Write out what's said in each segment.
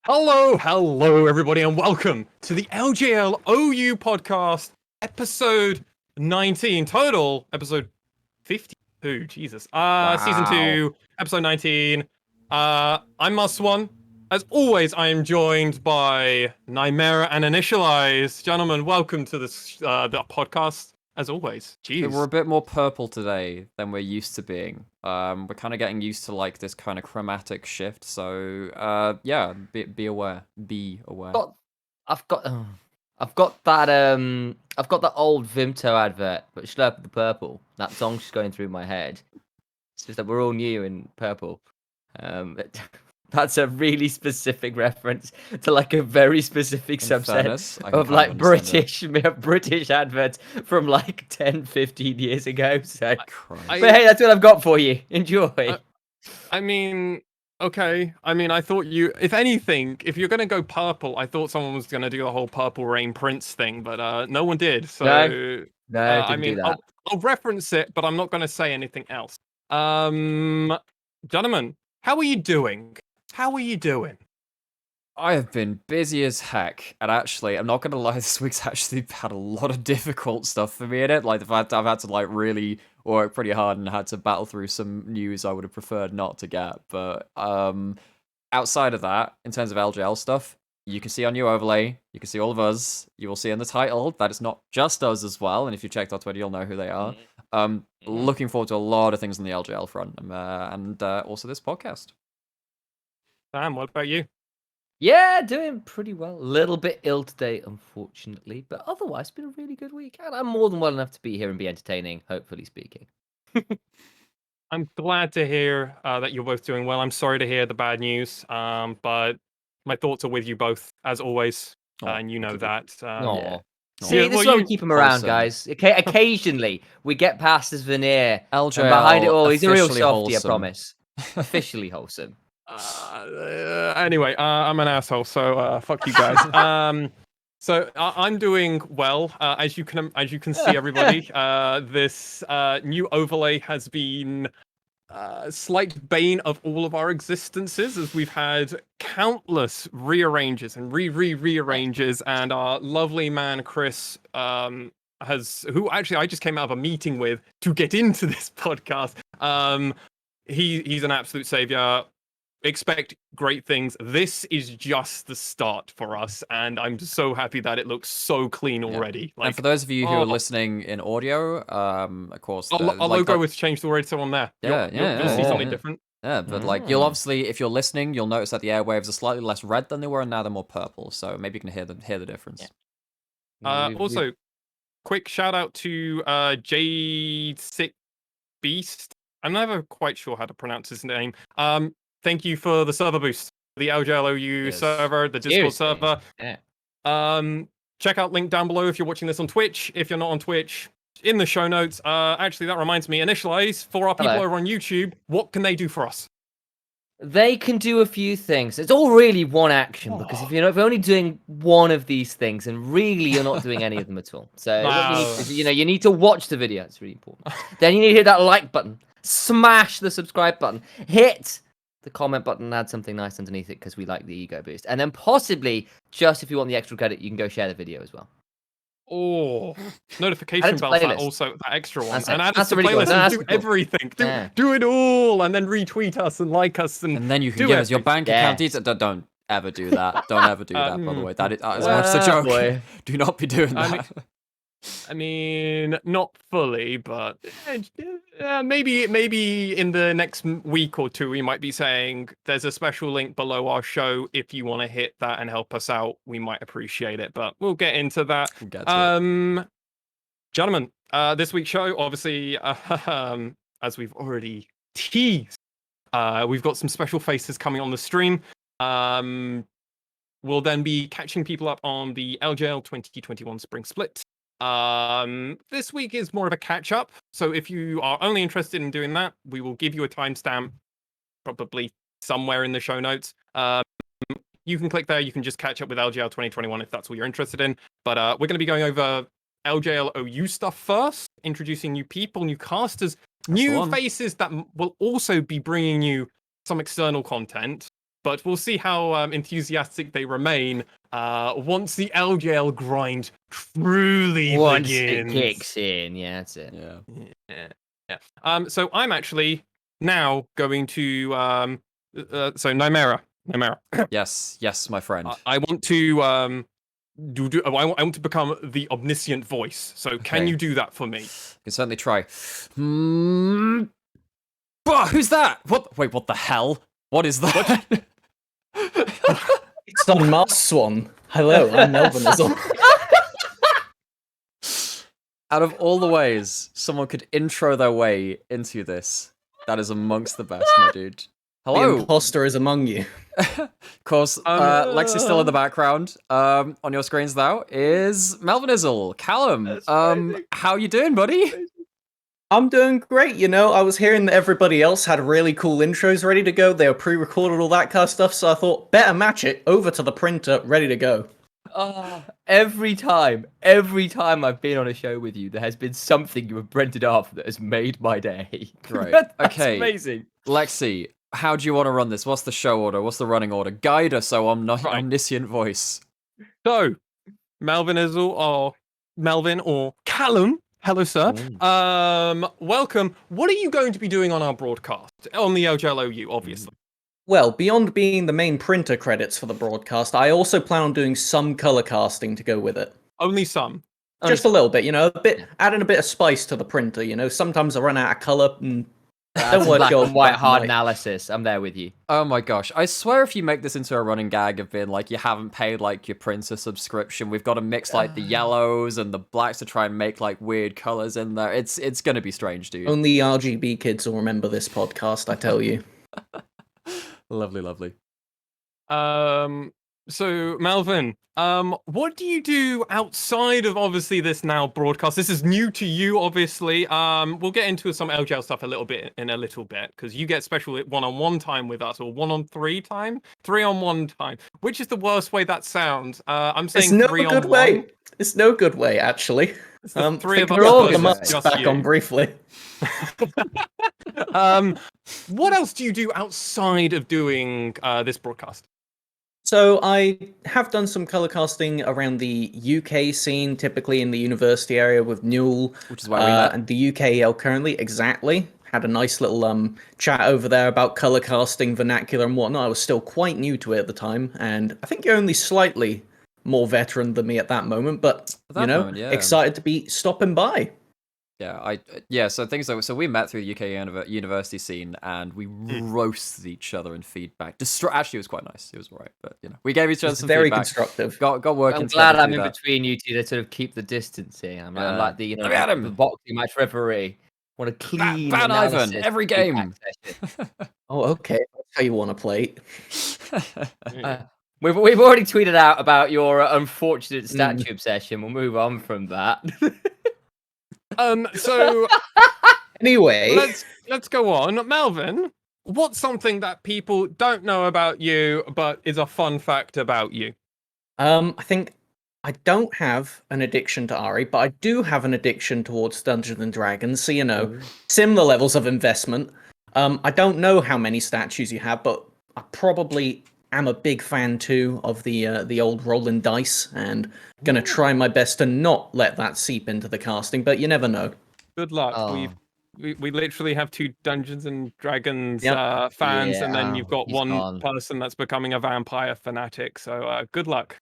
Hello, everybody, and welcome to the LJL OU podcast, episode 19, total episode 52. Jesus, season 2, episode 19. I'm MaskedSwan. As always, I am joined by Nymaera and Initia1ise. Gentlemen, welcome to this the podcast. As always, jeez. We're a bit more purple today than we're used to being. We're kind of getting used to like this kind of chromatic shift. So yeah, be aware. Be aware. I've got that old Vimto advert, but Slurp the Purple. That song's just going through my head. It's just that we're all new in purple. That's a really specific reference to like a very specific subset of like British adverts from like 10, 15 years ago. So, but hey, that's what I've got for you. Enjoy. I mean, okay. I mean, I thought if anything, if you're gonna go purple, I thought someone was gonna do the whole Purple Rain Prince thing, but no one did. So no, I mean, I'll reference it, but I'm not gonna say anything else. Gentlemen, how are you doing? How are you doing? I have been busy as heck, and actually, I'm not gonna lie, this week's actually had a lot of difficult stuff for me in it. Like the fact I've had to like really work pretty hard and had to battle through some news I would have preferred not to get. But outside of that, in terms of LJL stuff, you can see our new overlay. You can see all of us. You will see in the title that it's not just us as well. And if you checked our Twitter, you'll know who they are. Looking forward to a lot of things on the LJL front, and also this podcast. Sam, what about you? Yeah, doing pretty well. A little bit ill today, unfortunately, but otherwise, it's been a really good week. And I'm more than well enough to be here and be entertaining, hopefully speaking. I'm glad to hear that you're both doing well. I'm sorry to hear the bad news, but my thoughts are with you both, as always, and you know that. Yeah. See, this is why we keep him around, guys. Occasionally, we get past his veneer. LJL, and behind it all, he's a real softie, wholesome. I promise. Officially wholesome. Anyway, I'm an asshole, so fuck you guys. So I'm doing well, as you can see, everybody. This new overlay has been slight bane of all of our existences, as we've had countless rearranges and rearranges, and our lovely man Chris who actually I just came out of a meeting with to get into this podcast. He's an absolute savior. Expect great things. This is just the start for us, and I'm so happy that it looks so clean already. Like, and for those of you who are listening in audio, of course, our logo was changed already, so on there. You'll see something different. Yeah, but like you'll obviously, if you're listening, you'll notice that the airwaves are slightly less red than they were, and now they're more purple. So maybe you can hear the difference. Yeah. Also, quick shout out to J6 Beast. I'm never quite sure how to pronounce his name. Thank you for the server boost, the LJLOU server, the Discord server. Yeah. Check out link down below if you're watching this on Twitch. If you're not on Twitch, in the show notes. Actually, that reminds me, Initia1ise, for our people over on YouTube, what can they do for us? They can do a few things. It's all really one action, because if you're only doing one of these things, and really you're not doing any of them at all. So what you need to watch the video. It's really important. Then you need to hit that like button, smash the subscribe button, hit the comment button and add something nice underneath it, because we like the ego boost. And then possibly, just if you want the extra credit, you can go share the video as well. Oh, notification bells, that also that extra one. And add it to really playlist and do everything. Do it all, and then retweet us and like us. And then you can give us your bank account details. Don't ever do that. Don't ever do that, by the way. That is as much as a joke. Boy. Do not be doing that. I mean, not fully, but maybe in the next week or two, we might be saying there's a special link below our show. If you want to hit that and help us out, we might appreciate it. But we'll get into that. Gentlemen, this week's show, obviously, as we've already teased, we've got some special faces coming on the stream. We'll then be catching people up on the LJL 2021 Spring Split. This week is more of a catch-up, so if you are only interested in doing that, we will give you a timestamp, probably somewhere in the show notes. You can click there, you can just catch up with LJL 2021 if that's what you're interested in. But we're going to be going over LJL OU stuff first, introducing new people, new casters, new faces that will also be bringing you some external content. but we'll see how enthusiastic they remain once the LJL grind truly Once begins. it kicks in, yeah, that's it. Yeah. So I'm actually now going to so Nymaera. Yes, my friend. I want to I want to become the omniscient voice. So can Okay. you do that for me? Can certainly try. Who's that? What? Wait, what the hell? What is that? It's on MaskedSwan. Hello, I'm Melvin as well. Out of all the ways someone could intro their way into this, that is amongst the best, my dude. The Hello. imposter is among you. Of course, Lexi's still in the background. On your screens now is Melvin Callum. How you doing, buddy? I'm doing great, you know. I was hearing that everybody else had really cool intros ready to go. They were pre-recorded, all that kind of stuff. So I thought, better match it over to the printer, ready to go. Every time I've been on a show with you, there has been something you have printed off that has made my day. Right. That's Okay. amazing. Lexi, how do you want to run this? What's the show order? What's the running order? Guide us, omniscient voice. So Melvin or Callum. Hello, sir. Welcome. What are you going to be doing on our broadcast? On the LJLOU, obviously. Well, beyond being the main printer credits for the broadcast, I also plan on doing some color casting to go with it. Only some. Just a little bit, you know, adding a bit of spice to the printer, you know. Sometimes I run out of color and don't work Black your and white black hard and white. analysis. I'm there with you. Oh my gosh. I swear if you make this into a running gag of being like, you haven't paid like your printer subscription, we've got to mix like the yellows and the blacks to try and make like weird colors in there. It's going to be strange, dude. Only RGB kids will remember this podcast, I tell you. Lovely. So Melvin, what do you do outside of obviously this now broadcast? This is new to you, obviously. We'll get into some LJL stuff in a little bit because you get special one-on-one time with us, or 1-on-3 time, 3-on-1 time. Which is the worst way that sounds? I'm saying It's no 3-on-1. good way. It's no good way, actually. It's the three of think us I'll put versus the mask just back you. on briefly. What else do you do outside of doing this broadcast? So I have done some color casting around the UK scene, typically in the university area with Newell, Which is why we met. and the UKEL currently. Exactly. Had a nice little chat over there about color casting, vernacular, and whatnot. I was still quite new to it at the time, and I think you're only slightly more veteran than me at that moment. But At that moment, yeah. excited to be stopping by. So things like, so we met through the UK university scene and we roasted each other in feedback. Actually, it was quite nice. It was alright, but you know, we gave each other some very feedback. constructive. Got working. I'm glad I'm through in that. between you two to sort of keep the distance here. I'm like the Look at him. the boxing match referee. Want a clean Ban Ivan analysis every feedback game. session. Oh, okay. That's how you want to play it. We've already tweeted out about your unfortunate statue obsession. We'll move on from that. So Anyway, let's go on. Melvin, what's something that people don't know about you but is a fun fact about you? I think I don't have an addiction to Ari, but I do have an addiction towards Dungeons and Dragons. So, you know, similar levels of investment. I don't know how many statues you have, but I probably am a big fan too of the old rolling dice, and gonna try my best to not let that seep into the casting. But you never know. Good luck. Oh. We literally have 2 Dungeons and Dragons Yep. fans, and then Yeah, you've got he's one gone. person that's becoming a vampire fanatic. So good luck.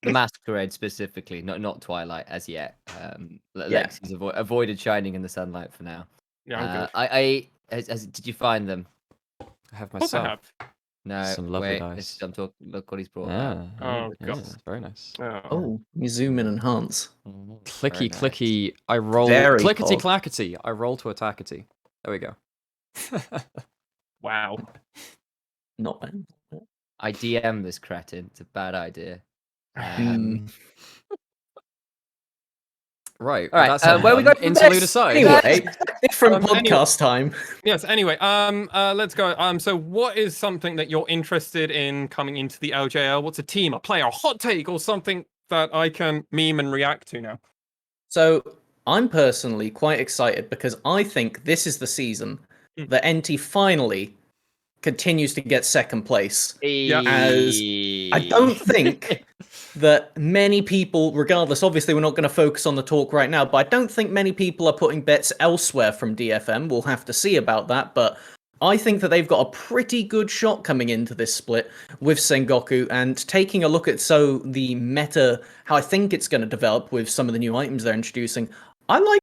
The Masquerade specifically, not Twilight as yet. Yeah. Lexi's avoided shining in the sunlight for now. Yeah, I'm good. Did you find them? I have Of course I myself. have. No, Some lovely wait. dice. I'm talking. Look what he's brought. Yeah. Oh, yeah, God. it's very nice. Oh, you zoom in and enhance. Clicky, Very nice. clicky. I roll. Very Clickety, cool. clackety. I roll to attackety. There we go. Wow. Not bad. I DM this cretin. It's a bad idea. Right. All right, That's it. where we go from Interlude this? aside. Anyway, different Anyway. podcast time. Yes. Anyway, let's go. So, what is something that you're interested in coming into the LJL? What's a team, a player, a hot take, or something that I can meme and react to now? So I'm personally quite excited because I think this is the season that NT finally continues to get second place. Yeah. As I don't think that many people, regardless, obviously we're not going to focus on the talk right now, but I don't think many people are putting bets elsewhere from DFM. We'll have to see about that, but I think that they've got a pretty good shot coming into this split with Sengoku, and taking a look at the meta, how I think it's going to develop with some of the new items they're introducing. I like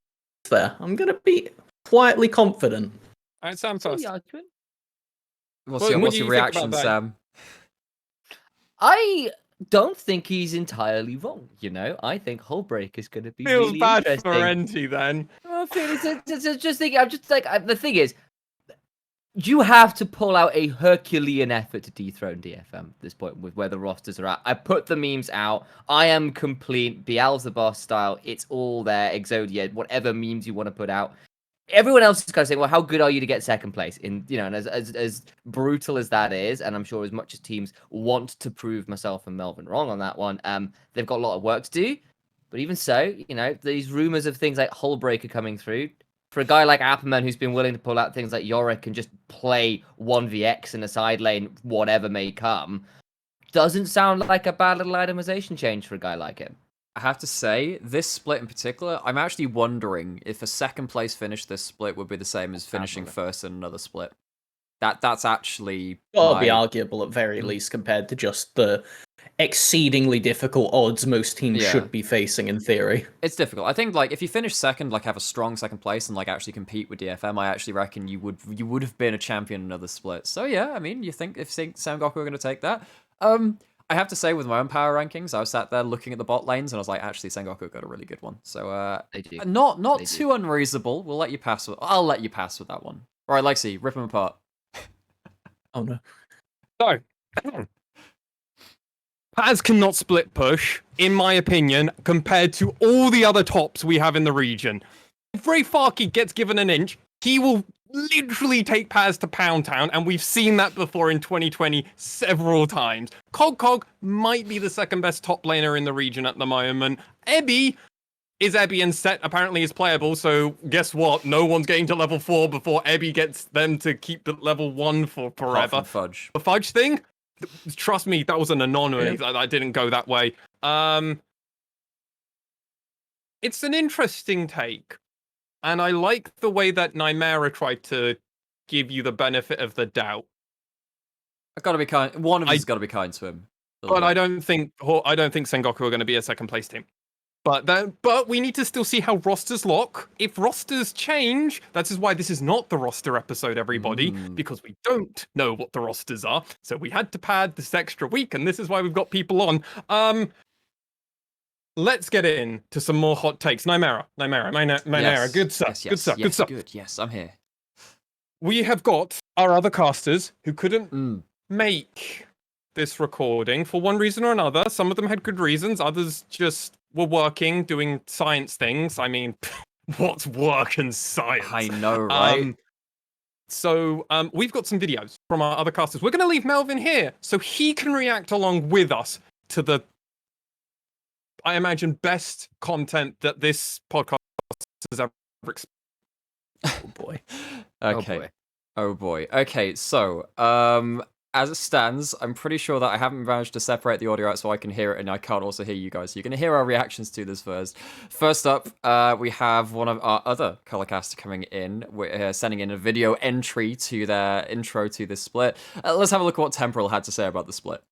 there. I'm going to be quietly confident. All right, Sam first. What's What do your you think reaction, about that? Sam? I don't think he's entirely wrong. I think Hullbreak is going to be Feels really bad interesting. for Enti then. I feel just thinking. I'm just like the thing is, you have to pull out a Herculean effort to dethrone DFM at this point with where the rosters are at. I put the memes out. I am complete Beelzebub style. It's all there. Exodia, whatever memes you want to put out. Everyone else is kind of saying, well, how good are you to get second place? And as brutal as that is, and I'm sure as much as teams want to prove myself and Melvin wrong on that one, they've got a lot of work to do. But even so, these rumors of things like Hullbreaker coming through, for a guy like Appleman who's been willing to pull out things like Yorick and just play 1vx in a side lane, whatever may come, doesn't sound like a bad little itemization change for a guy like him. I have to say, this split in particular, I'm actually wondering if a second place finish this split would be the same as finishing first in another split. That's actually That'll be arguable at very least compared to just the exceedingly difficult odds most teams should be facing in theory. It's difficult. I think if you finish second, have a strong second place and actually compete with DFM, I actually reckon you would have been a champion in another split. So yeah, I mean, you think if Sengoku are going to take that? I have to say, with my own power rankings, I was sat there looking at the bot lanes, and I was like, actually, Sengoku got a really good one. So, not too unreasonable. We'll let you pass. I'll let you pass with that one. All right, Lexi, rip them apart. Oh no. So, Paz cannot split push, in my opinion, compared to all the other tops we have in the region. If Ray Farkey gets given an inch, he will literally take Paz to Pound Town, and we've seen that before in 2020 several times. Cog might be the second best top laner in the region at the moment. Ebby is Ebby, and Set apparently is playable, so guess what? No one's getting to level 4 before Ebby gets them to keep the level 1 for forever. Fudge. The Fudge thing? Trust me, that was an anomaly. I didn't go that way. It's an interesting take. And I like the way that Nymaera tried to give you the benefit of the doubt. I've got to be kind. One of us has got to be kind to him. But I don't think Sengoku are going to be a second place team. But we need to still see how rosters lock. If rosters change, that is why this is not the roster episode, everybody, because we don't know what the rosters are. So we had to pad this extra week, and this is why we've got people on. Let's get into some more hot takes. Nymaera, Yes. good stuff, Yes, good stuff, yes, good stuff. Good, yes, I'm here. We have got our other casters who couldn't make this recording for one reason or another. Some of them had good reasons, others just were working, doing science things. I mean, what's work and science? I know, right? So we've got some videos from our other casters. We're going to leave Melvin here so he can react along with us to the, I imagine, best content that this podcast has ever experienced. Oh boy. Okay. Oh boy. Okay, so as it stands, I'm pretty sure that I haven't managed to separate the audio out so I can hear it and I can't also hear you guys. So you're going to hear our reactions to this first. First up, we have one of our other colorcaster coming in. We're sending in a video entry to their intro to this split. Let's have a look at what Temporal had to say about the split.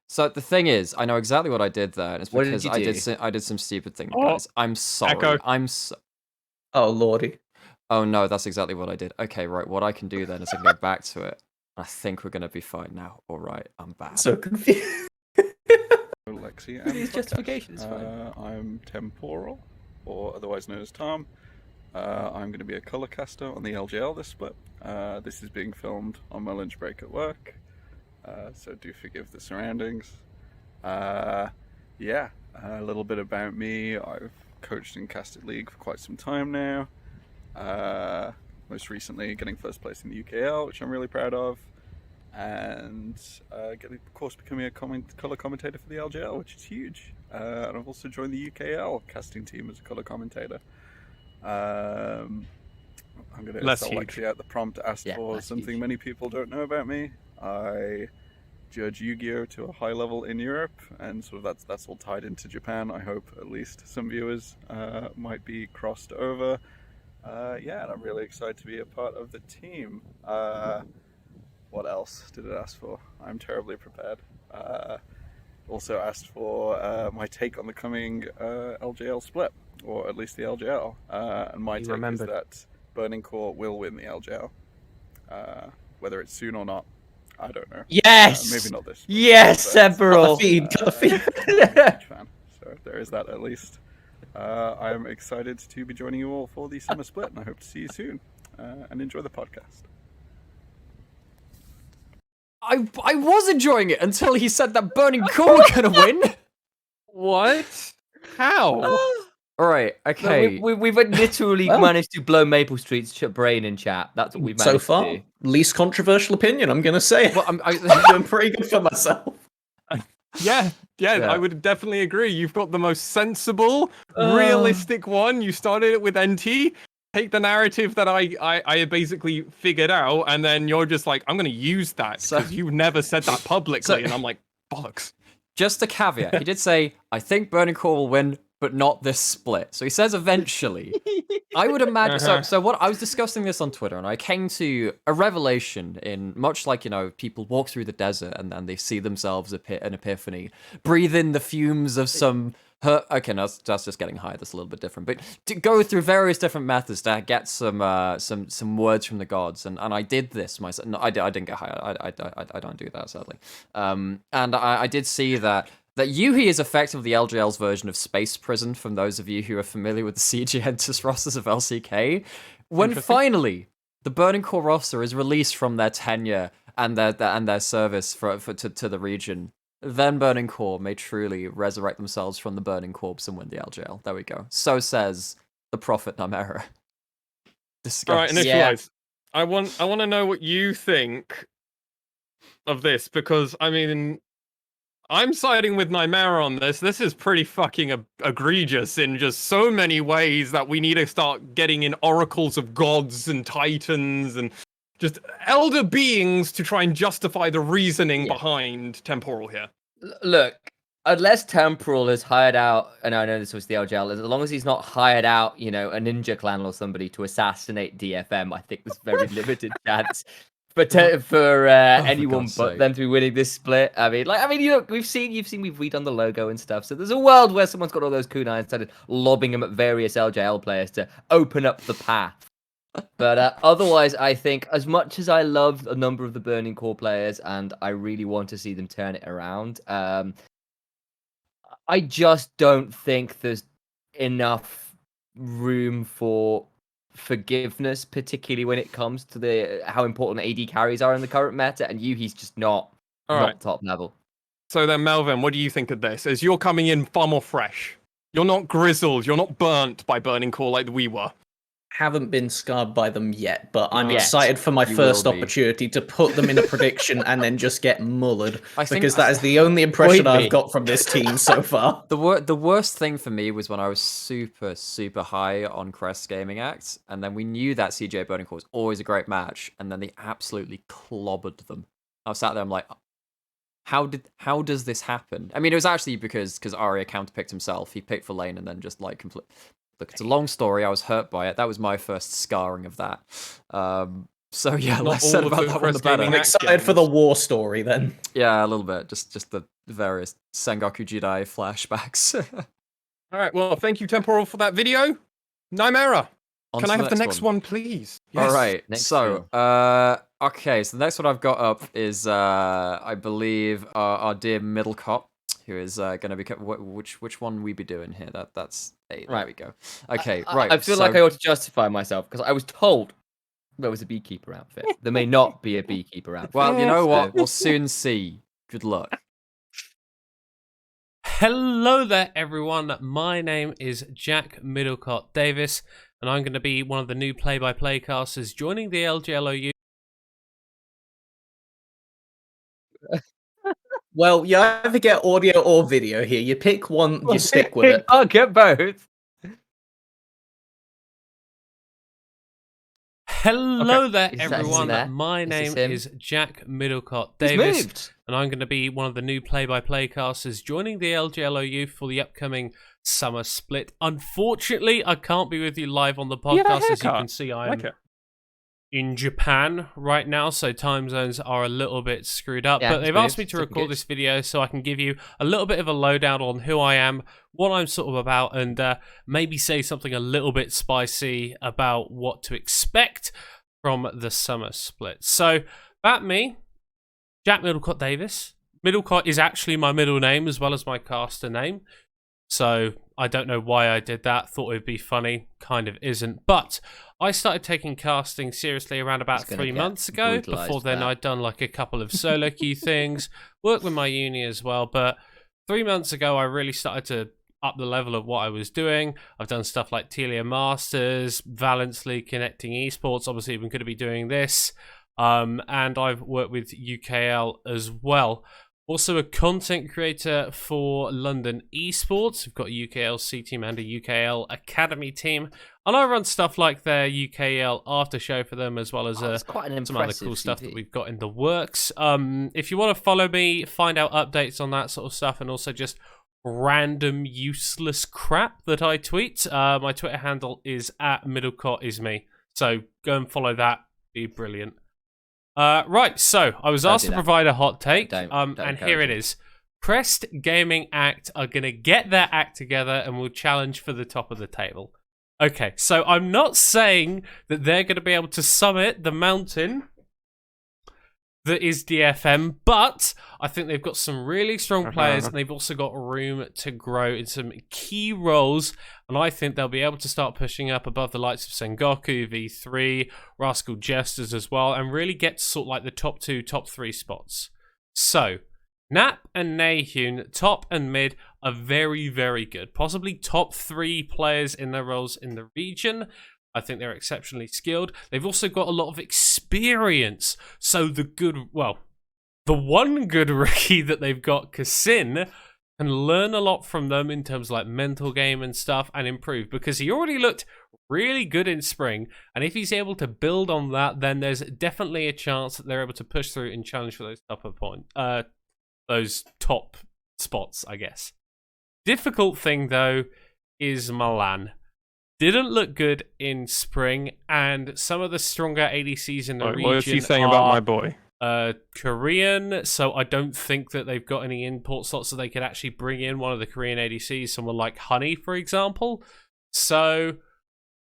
So the thing is, I know exactly what I did there, and it's What did because you do? I did some stupid things, guys. I'm sorry. Echo. Oh lordy. Oh no, that's exactly what I did. Okay, right. What I can do then is I can go back to it. I think we're gonna be fine now. All right, I'm back. So confused. Like Galaxy and His podcast. justification is fine. I'm Temporal, or otherwise known as Tom. I'm going to be a color caster on the LJL this split. This is being filmed on my lunch break at work, so do forgive the surroundings. Yeah, a little bit about me. I've coached and casted League for quite some time now. Most recently getting first place in the UKL, which I'm really proud of. And of course becoming a color commentator for the LJL, which is huge. And I've also joined the UKL casting team as a color commentator. I'm going to actually out the prompt asked for something many people don't know about me. I judge Yu-Gi-Oh to a high level in Europe, and sort of that's all tied into Japan. I hope at least some viewers might be crossed over. Yeah, and I'm really excited to be a part of the team. What else did it ask for? I'm terribly prepared. Also asked for my take on the coming LJL split, or at least the LJL. And my take is that Burning Core will win the LJL. Whether it's soon or not, I don't know. Yes! Maybe not this. Yes, Temporal! Got the feed. Fan. So there is that at least. I'm excited to be joining you all for the summer split, and I hope to see you soon. And enjoy the podcast. I was enjoying it until he said that Burning Core were gonna win. What? How? All right, okay. No, we've literally managed to blow Maple Street's brain in chat. That's what we've managed So far, to do. least controversial opinion, I'm going to say. Well, I'm doing pretty good for myself. Yeah, I would definitely agree. You've got the most sensible, realistic one. You started it with NT. Take the narrative that I basically figured out, and then you're just like, I'm going to use that because you never said that publicly. And I'm like, bollocks. Just a caveat. He did say, I think Burning Core will win, but not this split. So he says eventually. I would imagine. So what I was discussing this on Twitter, and I came to a revelation in much like, people walk through the desert and they see themselves an epiphany, breathe in the fumes of some. Okay, no, that's just getting high. That's a little bit different. But to go through various different methods to get some words from the gods, and I did this myself. No, I didn't get high. I don't do that, sadly. And I did see that Yuhi is effectively LJL's version of Space Prison. From those of you who are familiar with the CG Entus rosters of LCK, when finally the Burning Core roster is released from their tenure and their service to the region, then Burning Core may truly resurrect themselves from the burning corpse and win the LJL. There we go. So says the prophet Nymaera. All right, Initia1ise. I want to know what you think of this, because I mean, I'm siding with Nymaera on this. This is pretty fucking egregious in just so many ways that we need to start getting in oracles of gods and titans and just elder beings to try and justify the reasoning behind Temporal here. Look, unless Temporal has hired out, and I know this was the LJL, as long as he's not hired out, a ninja clan or somebody to assassinate DFM, I think there's very limited chance for anyone but them to be winning this split. You've seen we've redone the logo and stuff, so there's a world where someone's got all those kunai and started lobbing them at various LJL players to open up the path. But otherwise, I think as much as I love a number of the Burning Core players and I really want to see them turn it around, I just don't think there's enough room for forgiveness, particularly when it comes to how important AD carries are in the current meta, and Yuhi's just not top level. So then, Melvin, what do you think of this? As you're coming in far more fresh, you're not grizzled, you're not burnt by Burning Core like we were. Haven't been scarred by them yet, but I'm excited for my first opportunity to put them in a prediction and then just get mullered, because that is the only impression I've got from this team so far. The worst thing for me was when I was super, super high on Crest Gaming Act, and then we knew that CJ Burning Core was always a great match, and then they absolutely clobbered them. I was sat there, I'm like, how does this happen? I mean, it was actually because Arya counterpicked himself. He picked for lane and then just like Look, it's a long story. I was hurt by it. That was my first scarring of that. So yeah, less said about that one, the better. I'm excited for the war story then. Yeah, a little bit. Just the various Sengoku Jidai flashbacks. All right. Well, thank you, Temporal, for that video. Nymaera, can I have the next one, please? Yes. All right. Okay. So the next one I've got up is, I believe, our dear Middle Cop. who is going to be which one we be doing here? That's A. There Right. we go. Okay, right. I feel like I ought to justify myself because I was told there was a beekeeper outfit. There may not be a beekeeper outfit. Well, you know what? So- We'll soon see. Good luck. Hello there, everyone. My name is Jack Middlecott Davis, and I'm going to be one of the new play-by-play casters joining the LJLOU. Well, you either get audio or video here. You pick one, you stick with it. I'll get both. Hello there, Is that everyone. there? My Is name this him? is Jack Middlecott He's Davis, moved. and I'm going to be one of the new play-by-play casters joining the LJLOU for the upcoming summer split. Unfortunately, I can't be with you live on the You have a podcast. As you haircut. can see, I Like am it. in Japan right now, so time zones are a little bit screwed up. Yeah, But they've asked me it's to looking record good. this video so I can give you a little bit of a lowdown on who I am, what I'm sort of about, and maybe say something a little bit spicy about what to expect from the summer split. So, about me, Jack Middlecott Davis. Middlecott is actually my middle name as well as my caster name. So, I don't know why I did that. Thought it'd be funny. Kind of isn't. But I started taking casting seriously around about He's gonna 3 get months ago. brutalised Before then, for that. I'd done like a couple of solo queue things, worked with my uni as well. But 3 months ago, I really started to up the level of what I was doing. I've done stuff like Telia Masters, Valence League, Connecting Esports. Obviously, I'm going to be doing this. And I've worked with UKL as well. Also a content creator for London Esports. We've got a UKL C team and a UKL Academy team. And I run stuff like their UKL after show for them, as well as It's quite an some other impressive cool stuff that CV. we've got in the works. If you want to follow me, find out updates on that sort of stuff, and also just random useless crap that I tweet. My Twitter handle is @middlecottisme. So go and follow that. Be brilliant. Right, so I was Don't asked do to that. provide a hot take, Don't and here encourage it is. Crest Gaming Act are going to get their act together and will challenge for the top of the table. Okay, so I'm not saying that they're going to be able to summit the mountain that is DFM, but I think they've got some really strong players, and they've also got room to grow in some key roles, and I think they'll be able to start pushing up above the likes of Sengoku, V3, Rascal Jesters as well, and really get to sort of like the top 2, top 3 spots. So, Nap and Nahyun, top and mid, are very, very good. Possibly top 3 players in their roles in the region. I think they're exceptionally skilled. They've also got a lot of experience. So the one good rookie that they've got, Kasin, can learn a lot from them in terms of like mental game and stuff and improve, because he already looked really good in spring. And if he's able to build on that, then there's definitely a chance that they're able to push through and challenge for those top spots, I guess. Difficult thing though is Milan. Didn't look good in spring, and some of the stronger ADCs in the region What is he saying about my boy? Korean, so I don't think that they've got any import slots so they could actually bring in one of the Korean ADCs, someone like Honey, for example. So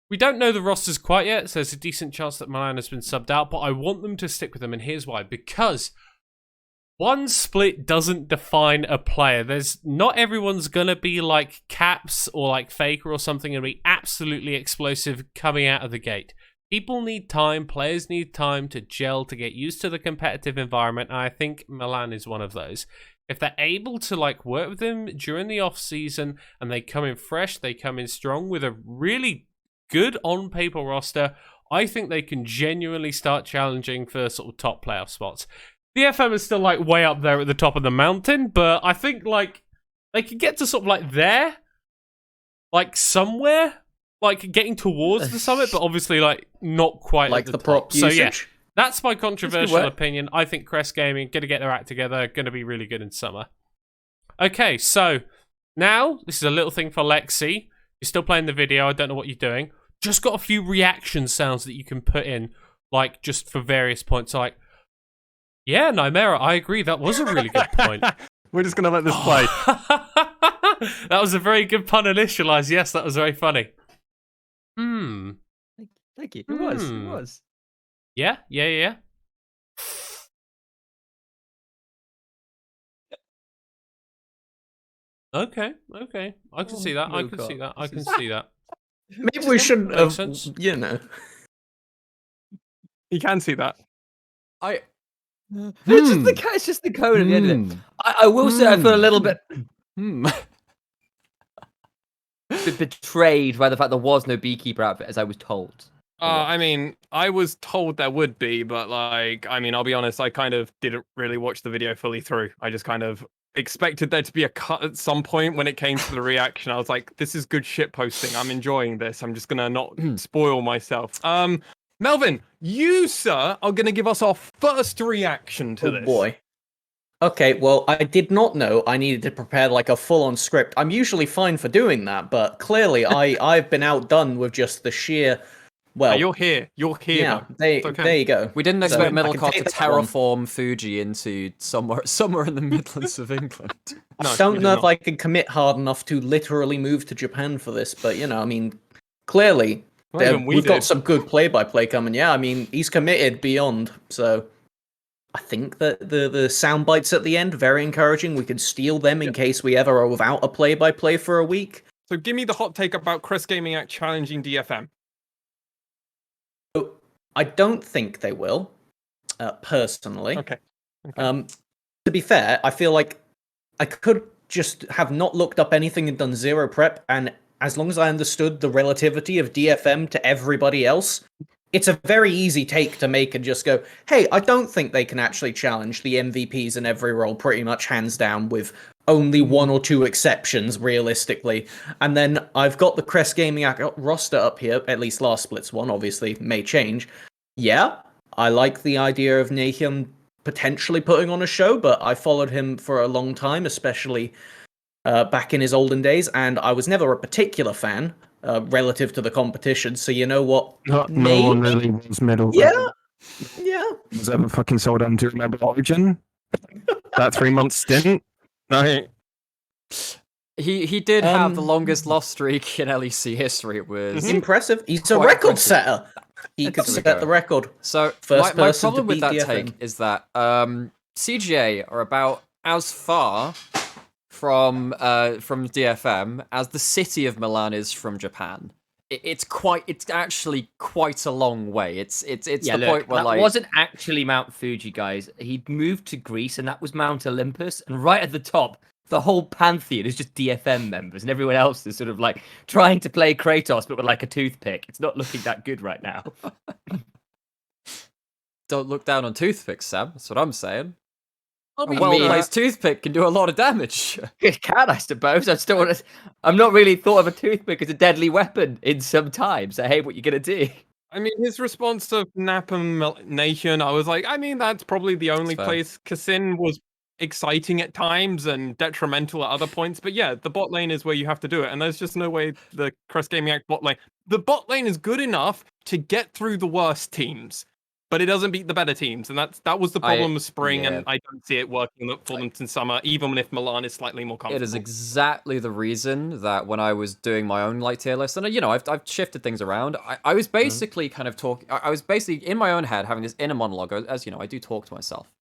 we don't know the rosters quite yet, so there's a decent chance that Milan has been subbed out, but I want them to stick with them, and here's why. Because one split doesn't define a player. Not everyone's gonna be like Caps or like Faker or something and be absolutely explosive coming out of the gate. People need time, players need time to gel, to get used to the competitive environment, and I think Milan is one of those. If they're able to like work with them during the off season and they come in fresh, they come in strong with a really good on paper roster, I think they can genuinely start challenging for sort of top playoff spots. The FM is still like way up there at the top of the mountain, but I think like they could get to sort of like there, like somewhere, like getting towards the summit, but obviously like not quite Like at the top. prop So usage? yeah, that's my controversial work. opinion. I think Crest Gaming gonna get their act together, gonna be really good in summer. Okay, so now this is a little thing for Lexi. You're still playing the video. I don't know what you're doing. Just got a few reaction sounds that you can put in, like just for various points, like. Yeah, Nymaera, I agree. That was a really good point. We're just gonna let this play. That was a very good pun, Initia1ise. Yes, that was very funny. Thank you. It was. It Hmm. was. Yeah. Okay. I can see that. I can see that. I can see that. Maybe we shouldn't Makes have, sense. you know. You can see that. It's just the code at the end of it. I will say I feel a little bit betrayed by the fact there was no beekeeper outfit, as I was told. I mean, I was told there would be, but I'll be honest, I kind of didn't really watch the video fully through. I just kind of expected there to be a cut at some point when it came to the reaction. I was like, this is good shit posting. I'm enjoying this. I'm just gonna not spoil myself. Melvin, you, sir, are gonna give us our first reaction to this. Oh boy. Okay, well, I did not know I needed to prepare like a full-on script. I'm usually fine for doing that, but clearly I've been outdone with just the sheer. Well, You're here. yeah, though. there you go. We didn't So, expect I can Middlecott take to that one. terraform Fuji into somewhere in the Midlands of England. No, I don't we know did if not. I can commit hard enough to literally move to Japan for this, but I mean, clearly Not even we we've got did. some good play-by-play coming. Yeah, I mean, he's committed beyond. So I think that the sound bites at the end very encouraging. We could steal them in case we ever are without a play-by-play for a week. So give me the hot take about Chris Gaming Act challenging DFM. I don't think they will, personally. Okay. To be fair, I feel like I could just have not looked up anything and done zero prep, and as long as I understood the relativity of DFM to everybody else, it's a very easy take to make and just go, hey, I don't think they can actually challenge the MVPs in every role pretty much hands down with only one or two exceptions, realistically. And then I've got the Crest Gaming roster up here, at least last split's one, obviously, may change. Yeah, I like the idea of Nathan potentially putting on a show, but I followed him for a long time, especially back in his olden days, and I was never a particular fan relative to the competition, so you know what? No one really was middle. Yeah. Was ever fucking sold on to remember Origin? That 3-month stint? No. He did have the longest loss streak in LEC history. It was Impressive. He's a Quite record impressive. setter. He could There we set go. the record. So First my person to problem with beat that DFM. take is that CGA are about as far from DFM as the city of Milan is from Japan. It's actually quite a long way. It's the point where that wasn't actually Mount Fuji, guys. He moved to Greece, and that was Mount Olympus. And right at the top, the whole pantheon is just DFM members, and everyone else is sort of like trying to play Kratos, but with like a toothpick. It's not looking that good right now. Don't look down on toothpicks, Sam. That's what I'm saying. I A mean, well-placed toothpick can do a lot of damage. it can, I suppose. I'm not really thought of a toothpick as a deadly weapon in some time. So hey, what you gonna do? I mean, his response to Napa Nation, I was like, I mean, that's probably the only fair. place Kassin was exciting at times and detrimental at other points. But yeah, the bot lane is where you have to do it. And there's just no way the Crest Gaming Act bot lane. The bot lane is good enough to get through the worst teams, but it doesn't beat the better teams. And that was the problem with Spring, and I don't see it working for them in Summer, even if Milan is slightly more comfortable. It is exactly the reason that when I was doing my own like tier list, and I've shifted things around. I was basically kind of talking. I was basically in my own head having this inner monologue, as I do talk to myself.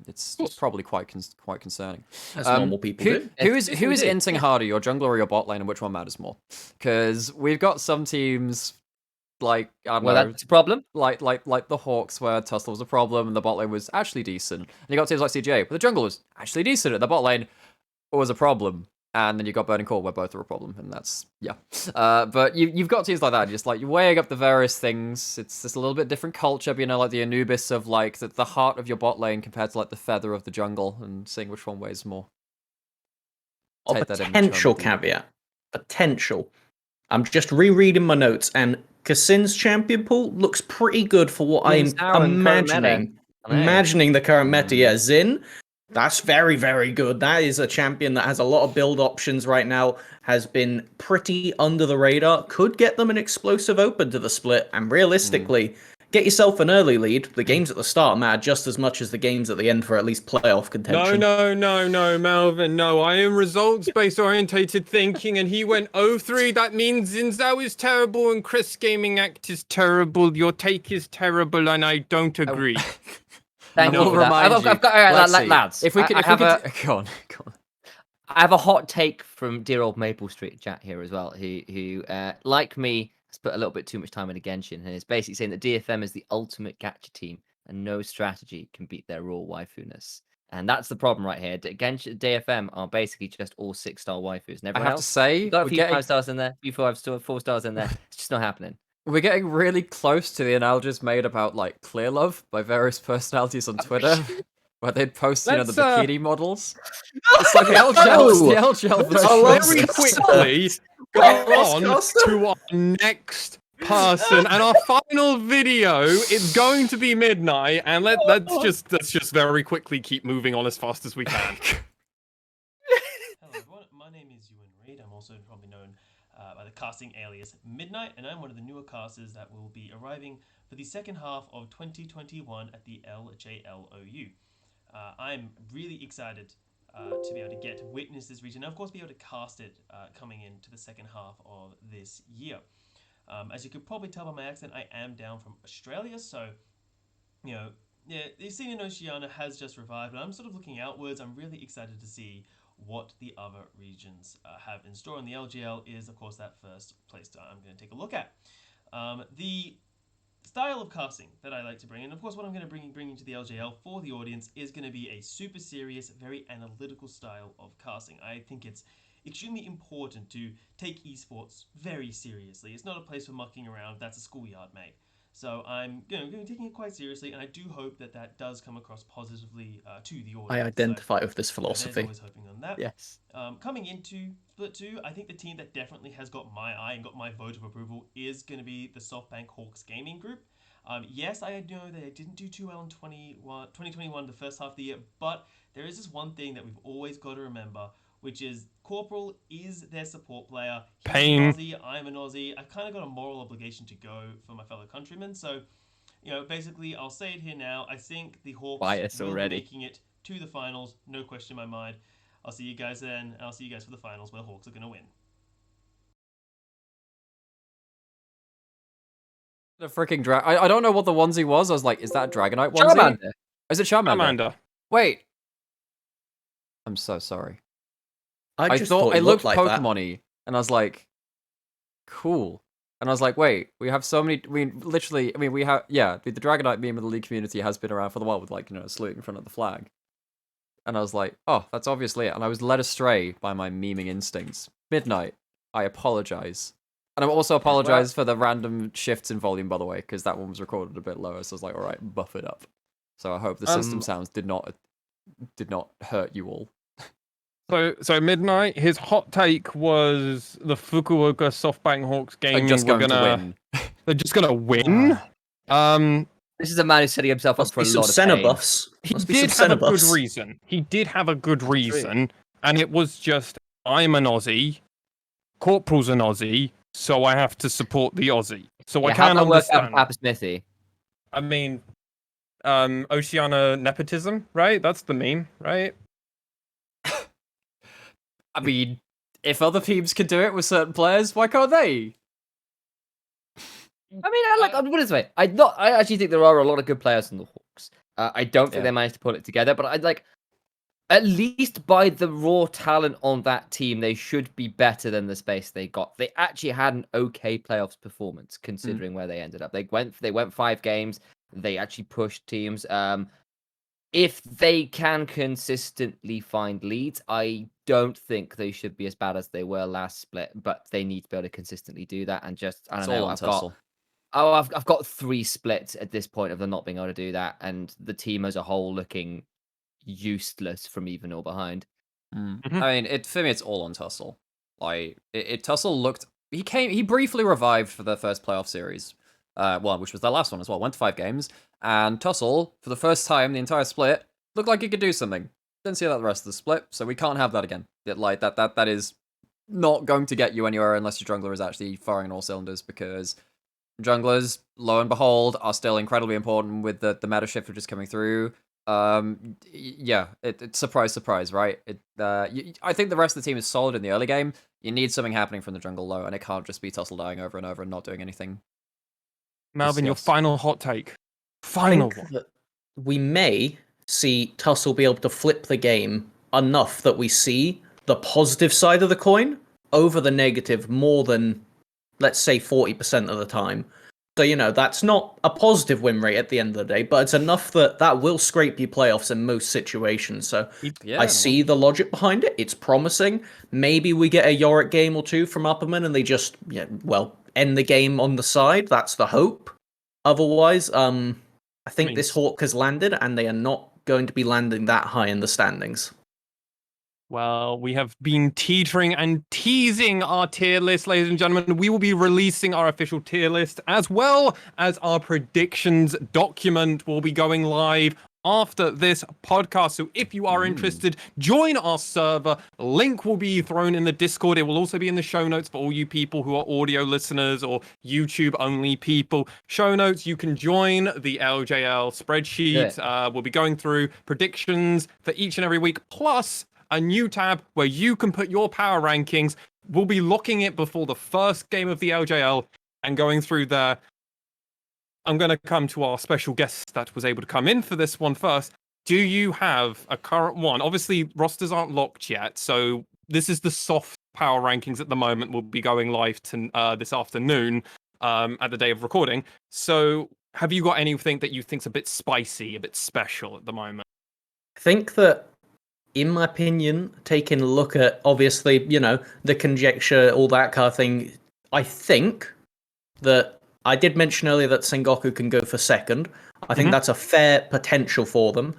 It's probably quite concerning. As normal people do. Who is inting harder, your jungler or your bot lane, and which one matters more? Because we've got some teams like I don't know, That's a problem. like the Hawks, where Tussle was a problem and the bot lane was actually decent. And you got teams like CJ, where the jungle was actually decent and the bot lane was a problem. And then you got Burning Core, where both are a problem, and that's But you've got teams like that, just like you're weighing up the various things. It's just a little bit different culture, but like the Anubis of like the heart of your bot lane compared to like the feather of the jungle, and seeing which one weighs more. A Take that in, potential Charlie. caveat. Potential. I'm just rereading my notes, and Kassin's champion pool looks pretty good for what I'm Now in current meta. imagining. I know. Imagining the current meta, yeah. Xin, that's very, very good. That is a champion that has a lot of build options right now, has been pretty under the radar, could get them an explosive open to the split, and realistically, get yourself an early lead. The games at the start matter just as much as the games at the end for at least playoff contention. No, Melvin, no. I am results-based orientated thanking, and he went 0-3. That means Zinzao is terrible and Chris Gaming Act is terrible. Your take is terrible, and I don't agree. Thank I you will for that. remind I've you. got Let's see. lads. If we could, go on. go on. I have a hot take from dear old Maple Street chat here as well, who like me, has put a little bit too much time in Genshin, and is basically saying that DFM is the ultimate gacha team, and no strategy can beat their raw waifu-ness. And that's the problem right here. Genshin DFM are basically just all 6-star waifus, and I everyone have to else, say, you've got a we're few getting 5 stars in there, a few 4 stars in there. It's just not happening. we're getting really close to the analogies made about like clear love by various personalities on Twitter, where they'd post the Let's, bikini models. It's like the LJL, it's the LJL version. Very quickly go on to our next person, and our final video is going to be midnight. And let's just very quickly keep moving on as fast as we can. Hello everyone, my name is Ewan Reid. I'm also probably known by the casting alias Midnight, and I'm one of the newer casters that will be arriving for the second half of 2021 at the LJLOU. I'm really excited to be able to get to witness this region, and of course be able to cast it coming into the second half of this year. As you could probably tell by my accent, I am down from Australia, so, you know, yeah, the scene in Oceania has just revived, and I'm sort of looking outwards. I'm really excited to see what the other regions have in store, and the LGL is, of course, that first place I'm going to take a look at. The style of casting that I like to bring, and of course what I'm going to bring to the LJL for the audience, is going to be a super serious, very analytical style of casting. I think it's extremely important to take esports very seriously. It's not a place for mucking around. That's a schoolyard, mate. So I'm going to be taking it quite seriously, and I do hope that that does come across positively to the audience. I identify with this There's philosophy. always hoping on that. Yes. Coming into Split 2, I think the team that definitely has got my eye and got my vote of approval is going to be the SoftBank Hawks Gaming Group. Yes, I know that I didn't do too well in 2021, the first half of the year, but there is this one thing that we've always got to remember, which is Corporal is their support player. He's Pain. an Aussie, I'm an Aussie. I've kind of got a moral obligation to go for my fellow countrymen. So, you know, basically, I'll say it here now. I think the Hawks Bias will already. be making it to the finals. No question in my mind. I'll see you guys then, and I'll see you guys for the finals where the Hawks are going to win. The freaking I don't know what the onesie was. I was like, is that a Dragonite onesie? Charmander. Is it Charmander? Amanda. Wait. I'm so sorry. I just thought it looked like that. Pokemon-y, and I was like, cool. And I was like, wait, we have so many. We have, yeah, the Dragonite meme of the League community has been around for the while with, like, you know, a salute in front of the flag. And I was like, oh, that's obviously it. And I was led astray by my memeing instincts. Midnight, I apologize. And I also apologize for the random shifts in volume, by the way, because that one was recorded a bit lower. So I was like, all right, buff it up. So I hope the system sounds did not hurt you all. So Midnight, his hot take was the Fukuoka SoftBank Hawks Gaming Just were going to win. They're just gonna win. This is a man who's setting himself up Must for be a some lot of Senna pain. buffs. He Must be did some have Senna a good buffs. reason. He did have a good reason, and it was just, I'm an Aussie, Corporal's an Aussie, so I have to support the Aussie. So I How'd can't that work out for understand. Papa Smithy? I mean, Oceania nepotism, right? That's the meme, right? I mean, if other teams can do it with certain players, why can't they? I mean, I'll put it this way. I actually think there are a lot of good players in the Hawks. I don't think Yeah. they managed to pull it together, but I'd like, at least by the raw talent on that team, they should be better than the space they got. They actually had an okay playoffs performance considering where they ended up. They went 5 games. They actually pushed teams. If they can consistently find leads, I don't think they should be as bad as they were last split, but they need to be able to consistently do that. And just, I It's don't know, all on Tussle. I've got 3 splits at this point of them not being able to do that, and the team as a whole looking useless from even or behind. Mhm. I mean, for me, it's all on Tussle. Like, Tussle looked. He briefly revived for the first playoff series, which was their last one as well. Went to 5 games, and Tussle, for the first time the entire split, looked like he could do something. Didn't see that the rest of the split, so we can't have that again. That is not going to get you anywhere unless your jungler is actually firing on all cylinders, because junglers, lo and behold, are still incredibly important with the meta shift which is coming through. Yeah, it's surprise, right? I think the rest of the team is solid in the early game. You need something happening from the jungle low, and it can't just be Tussle dying over and over and not doing anything. Malvin, your Discuss. final hot take. I Final think one. that we may see Tussle be able to flip the game enough that we see the positive side of the coin over the negative more than, let's say, 40% of the time. So, that's not a positive win rate at the end of the day, but it's enough that will scrape you playoffs in most situations. So I see the logic behind it. It's promising. Maybe we get a Yorick game or two from Upperman and they just, end the game on the side. That's the hope. Otherwise, I think this Hawk has landed and they are not going to be landing that high in the standings. Well, we have been teetering and teasing our tier list, ladies and gentlemen. We will be releasing our official tier list as well as our predictions document will be going live after this podcast. So if you are interested, join our server. Link will be thrown in the Discord. It will also be in the show notes for all you people who are audio listeners or YouTube only people. Show notes, you can join the LJL spreadsheet. We'll be going through predictions for each and every week, plus a new tab where you can put your power rankings. We'll be looking it before the first game of the LJL and going through there. I'm going to come to our special guest that was able to come in for this one first. Do you have a current one? Obviously, rosters aren't locked yet, so this is the soft power rankings at the moment. Will be going live this afternoon at the day of recording. So have you got anything that you think's a bit spicy, a bit special at the moment? I think that, in my opinion, taking a look at, obviously, the conjecture, all that kind of thing, I think that I did mention earlier that Sengoku can go for second. I think that's a fair potential for them.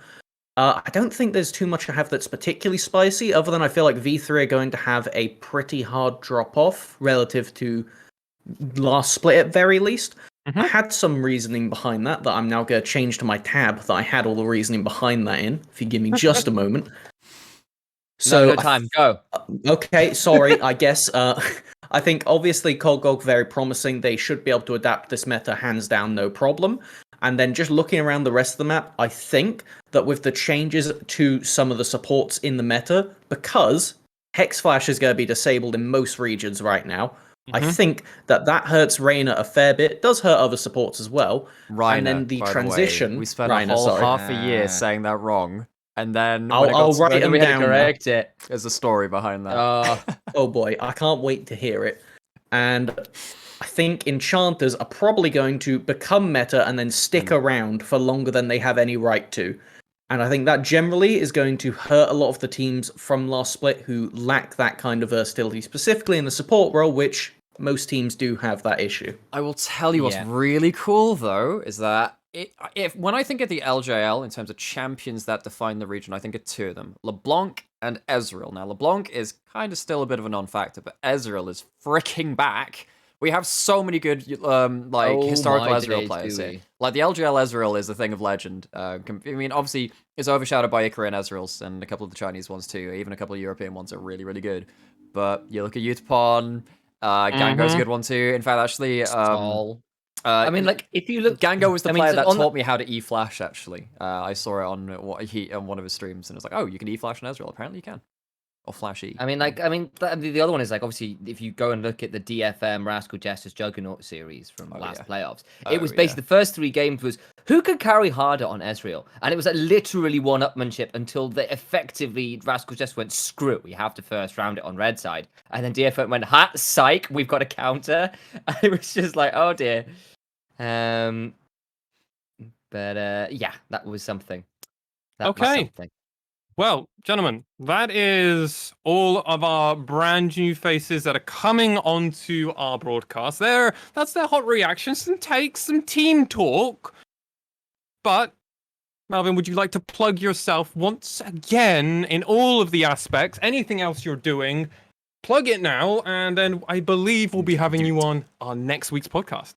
I don't think there's too much I have that's particularly spicy, other than I feel like V3 are going to have a pretty hard drop-off relative to last split at very least. I had some reasoning behind that I'm now going to change to my tab that I had all the reasoning behind that in, if you give me just a moment. So no time, go. Okay, sorry, I guess. I think, obviously, Kogog, very promising. They should be able to adapt this meta hands down, no problem. And then just looking around the rest of the map, I think that with the changes to some of the supports in the meta, because Hex Flash is going to be disabled in most regions right now, I think that hurts Reyna a fair bit. It does hurt other supports as well. Reyna, and then the by transition... The way, we spent Reyna, a whole sorry. half a year saying that wrong. And then I'll write them down. Correct it. There's a story behind that. Oh boy, I can't wait to hear it. And I think enchanters are probably going to become meta and then stick around for longer than they have any right to. And I think that generally is going to hurt a lot of the teams from last split who lack that kind of versatility, specifically in the support role, which most teams do have that issue. I will tell you what's really cool, though, is that when I think of the LJL in terms of champions that define the region, I think of two of them, LeBlanc and Ezreal. Now, LeBlanc is kind of still a bit of a non-factor, but Ezreal is freaking back. We have so many good, historical Ezreal players here. Like, the LJL Ezreal is a thing of legend. I mean, obviously, it's overshadowed by Ikaruan Ezreals, and a couple of the Chinese ones, too. Even a couple of European ones are really, really good. But you look at Yutapon, Gango's a good one, too. In fact, actually... I mean, like, if you look... Gango was the player that taught me how to E-Flash, actually. I saw it on one of his streams, and it's like, oh, you can E-Flash on Ezreal. Apparently you can. Or Flash E. I mean, the other one is, like, obviously, if you go and look at the DFM Rascal Justice Juggernaut series from last playoffs, it was basically the first 3 games was, who could carry harder on Ezreal? And it was literally one-upmanship until they effectively, Rascal Justice went, screw it, we have to first round it on red side. And then DFM went, psych, we've got a counter. And it was just like, oh dear. But that was something. Well, gentlemen, that is all of our brand new faces that are coming onto our broadcast. That's their hot reactions, some takes, some team talk. But, Melvin, would you like to plug yourself once again in all of the aspects? Anything else you're doing, plug it now, and then I believe we'll be having you on our next week's podcast.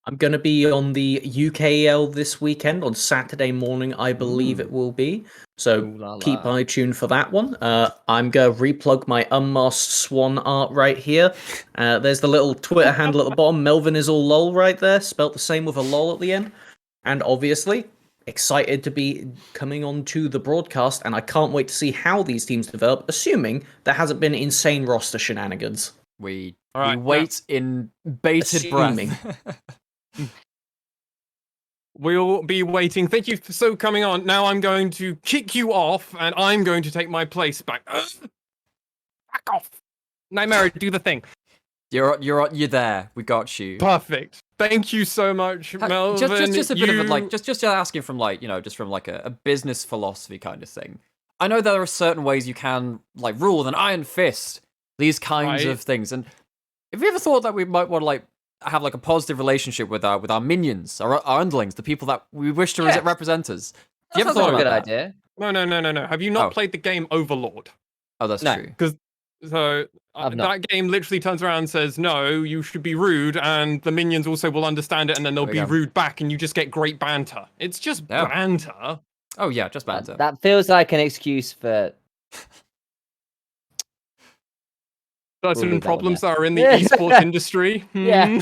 I'm going to be on the UKL this weekend on Saturday morning, I believe it will be. So keep eye tuned for that one. I'm going to replug my unmasked swan art right here. There's the little Twitter handle at the bottom. Melvin is all lol right there, spelt the same with a lol at the end. And obviously, excited to be coming on to the broadcast, and I can't wait to see how these teams develop, assuming there hasn't been insane roster shenanigans. We wait in bated breath. We'll be waiting. Thank you for coming on. Now I'm going to kick you off, and I'm going to take my place back. Fuck off. Nymaera, do the thing. You're there. We got you. Perfect. Thank you so much, Melvin. Just a bit of a, like, just asking from like, just from like a business philosophy kind of thing. I know there are certain ways you can like rule with an iron fist these kinds of things. And have you ever thought that we might want to like have like a positive relationship with our minions, our underlings, the people that we wish to represent us? Have you ever thought about that? Idea. No. Have you not played the game Overlord? Oh, that's true. Because that game literally turns around and says, no, you should be rude, and the minions also will understand it, and then they'll be rude back, and you just get great banter. It's just banter. Oh yeah, just banter. That feels like an excuse for certain problems that are in the esports industry. Yeah.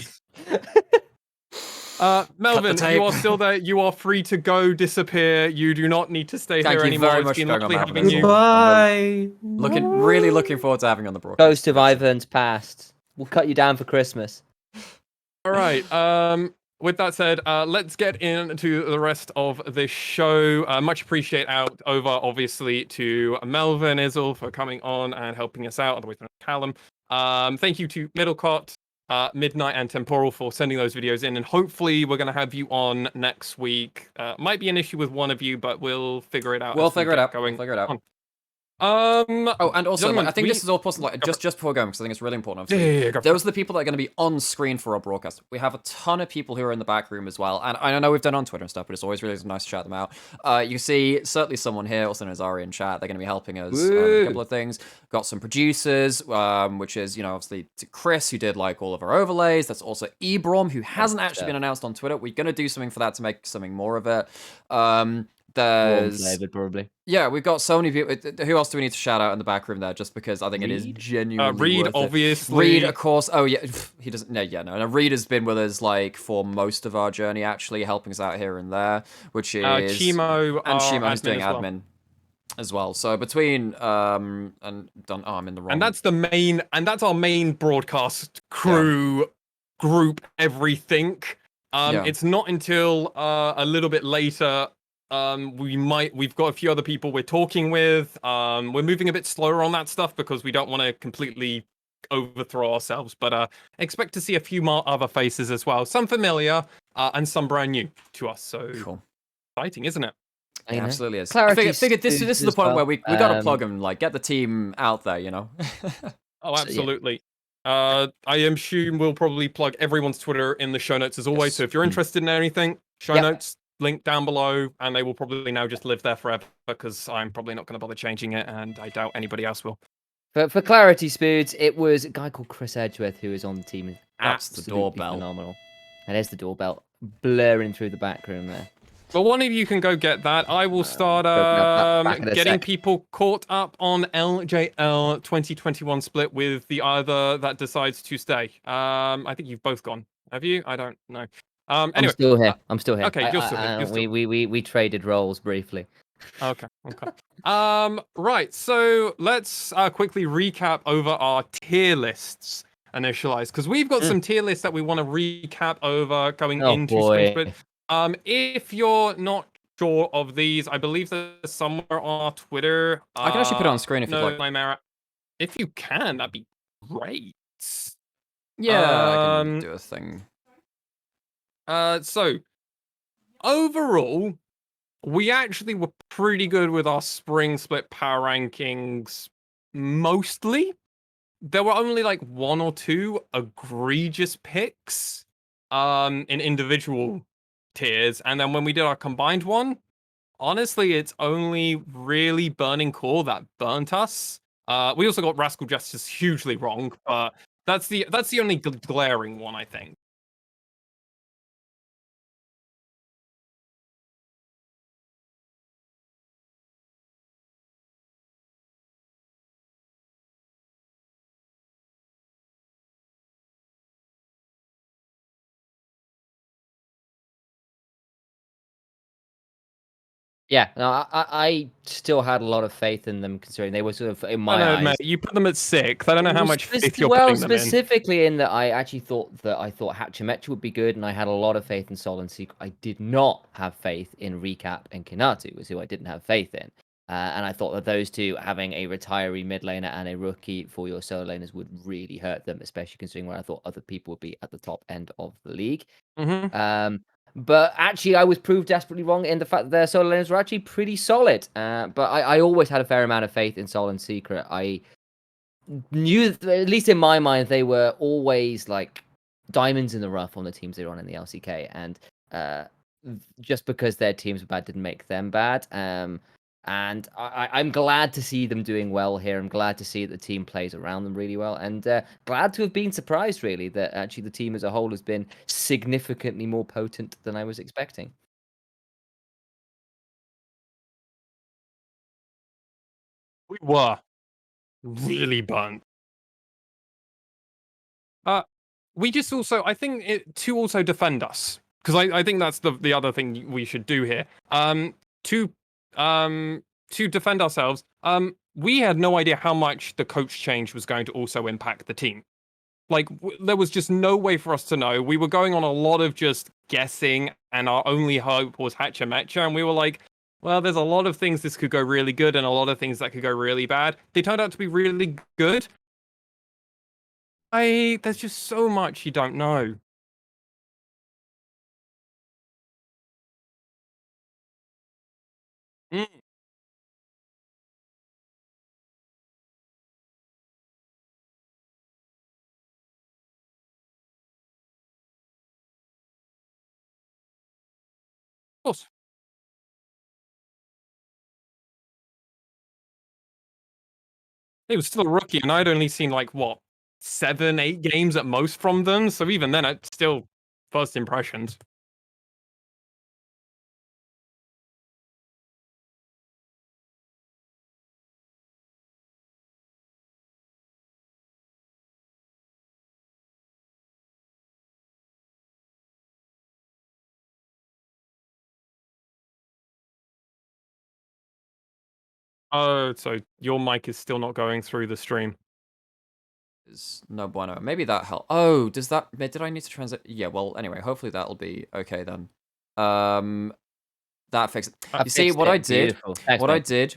Melvin, you are still there. You are free to go, disappear. You do not need to stay here anymore. Very much it's been lovely on, having you. Bye. Really looking forward to having you on the broadcast. Ghost of Ivan's past. We'll cut you down for Christmas. All right. With that said, let's get into the rest of this show. Much appreciate obviously to Melvin Izzle for coming on and helping us out, otherwise known as Callum. Thank you to Middlecott, Midnight, and Temporal for sending those videos in, and hopefully we're going to have you on next week. Might be an issue with one of you, but we'll figure it out. We'll figure it out. And also, I think this is all possible. Like, just before going, because I think it's really important. Those are the people that are going to be on screen for our broadcast. We have a ton of people who are in the back room as well, and I know we've done it on Twitter and stuff, but it's always really nice to shout them out. You see certainly someone here, also known as Ari in chat. They're going to be helping us a couple of things. Got some producers, which is obviously to Chris, who did like all of our overlays. That's also Ebrom, who hasn't actually been announced on Twitter. We're going to do something for that to make something more of it. There's probably. Yeah, we've got so many people. Who else do we need to shout out in the back room there? Just because I think it is genuinely Reed, worth obviously. Reed, of course. Oh yeah, he doesn't. No. Reed has been with us like for most of our journey, actually helping us out here and there, which is Chimo and Chimo's doing well. admin as well. So between I'm in the wrong. And that's our main broadcast crew group. Everything. It's not until a little bit later. We've got a few other people we're talking with. We're moving a bit slower on that stuff because we don't want to completely overthrow ourselves, but expect to see a few more other faces as well. Some familiar and some brand new to us. So cool. Exciting, isn't it? Yeah, absolutely is. I figured this is the point where we got to plug them, like get the team out there, Oh, absolutely. I assume we'll probably plug everyone's Twitter in the show notes as always. So if you're interested in anything, show notes. Link down below, and they will probably now just live there forever because I'm probably not going to bother changing it, and I doubt anybody else will. For clarity, Spoods, it was a guy called Chris Edgeworth who was on the team. That's the doorbell. Phenomenal. And there's the doorbell blurring through the back room there. Well, one of you can go get that. I will start getting people caught up on LJL 2021 split with the either that decides to stay. I think you've both gone. Have you? I don't know. Anyway, I'm still here. Okay, you're still here. We traded roles briefly. Okay. Right. So let's quickly recap over our tier lists. Initialized, because we've got some tier lists that we want to recap over going into Spring. But if you're not sure of these, I believe there's somewhere on our Twitter. I can actually put it on screen if you'd like. Nymaera. If you can, that'd be great. Yeah, I can do a thing. So overall, we actually were pretty good with our spring split power rankings. Mostly, there were only like one or two egregious picks, in individual tiers, and then when we did our combined one, honestly, it's only really Burning Core that burnt us. We also got Rascal Justice hugely wrong, but that's the only glaring one, I think. Yeah, no, I still had a lot of faith in them, considering they were sort of in my eyes. Mate, you put them at 6th. I don't know how much faith you're putting them in. Specifically in that I actually thought Hatchimetra would be good, and I had a lot of faith in Sol and Seek. I did not have faith in Recap and Kinatu, was who I didn't have faith in. And I thought that those two, having a retiree mid laner and a rookie for your solo laners, would really hurt them, especially considering where I thought other people would be at the top end of the league. But actually, I was proved desperately wrong in the fact that their solo laners were actually pretty solid. But I always had a fair amount of faith in Sol and Secret. I knew, at least in my mind, they were always like diamonds in the rough on the teams they were on in the LCK. And just because their teams were bad didn't make them bad. And I'm glad to see them doing well here. I'm glad to see that the team plays around them really well. And glad to have been surprised, really, that actually the team as a whole has been significantly more potent than I was expecting. We were really burnt. We just also, I think, to also defend us, because I think that's the other thing we should do here. To defend ourselves, we had no idea how much the coach change was going to also impact the team. Like, there was just no way for us to know. We were going on a lot of just guessing, and our only hope was Hatcha Metcha, and we were like, well, there's a lot of things this could go really good, and a lot of things that could go really bad. They turned out to be really good. There's just so much you don't know. Of course. He was still a rookie, and I'd only seen, like, what, 7, 8 games at most from them, so even then, it's still first impressions. Oh, so your mic is still not going through the stream. Is no bueno. Maybe that helped. Oh, did I need to translate? Yeah, well, anyway, hopefully that'll be okay then. That fixed it. You see, what I did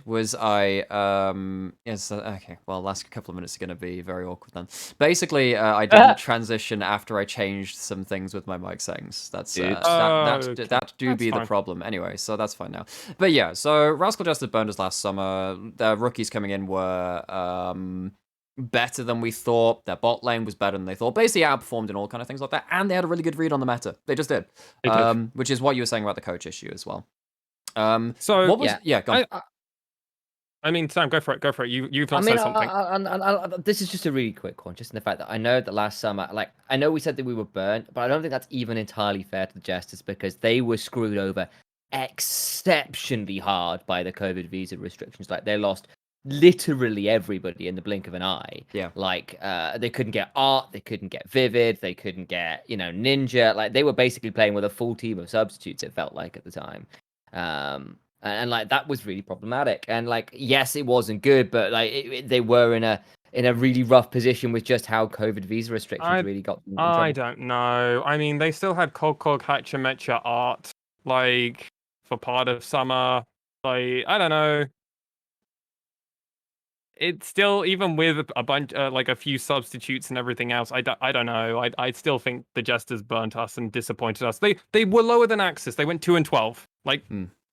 was yes, okay, well, last couple of minutes are going to be very awkward then. Basically, I didn't transition after I changed some things with my mic settings. That's that do be the problem. Anyway, so that's fine now. But yeah, so Rascal Jester burned us last summer. The rookies coming in were better than we thought. Their bot lane was better than they thought. Basically outperformed in all kind of things like that. And they had a really good read on the meta. They just did. Which is what you were saying about the coach issue as well. So what was go on. I mean, Sam, go for it. You've not said something. This is just a really quick one, just in the fact that I know that last summer, like, I know we said that we were burnt, but I don't think that's even entirely fair to the Jesters, because they were screwed over exceptionally hard by the COVID visa restrictions. Like, they lost literally everybody in the blink of an eye. Yeah. Like, they couldn't get Art, they couldn't get Vivid, they couldn't get, Ninja. Like, they were basically playing with a full team of substitutes, it felt like, at the time. And like, that was really problematic. And like, yes, it wasn't good, but like, they were in a really rough position with just how COVID visa restrictions really got them in trouble. I don't know. I mean, they still had Cog, Hatcha, Metcha, Art, like, for part of summer. Like, I don't know. It's still, even with a bunch, like a few substitutes and everything else, I don't know. I still think the Jesters burnt us and disappointed us. They were lower than Axis. They went 2-12. Like,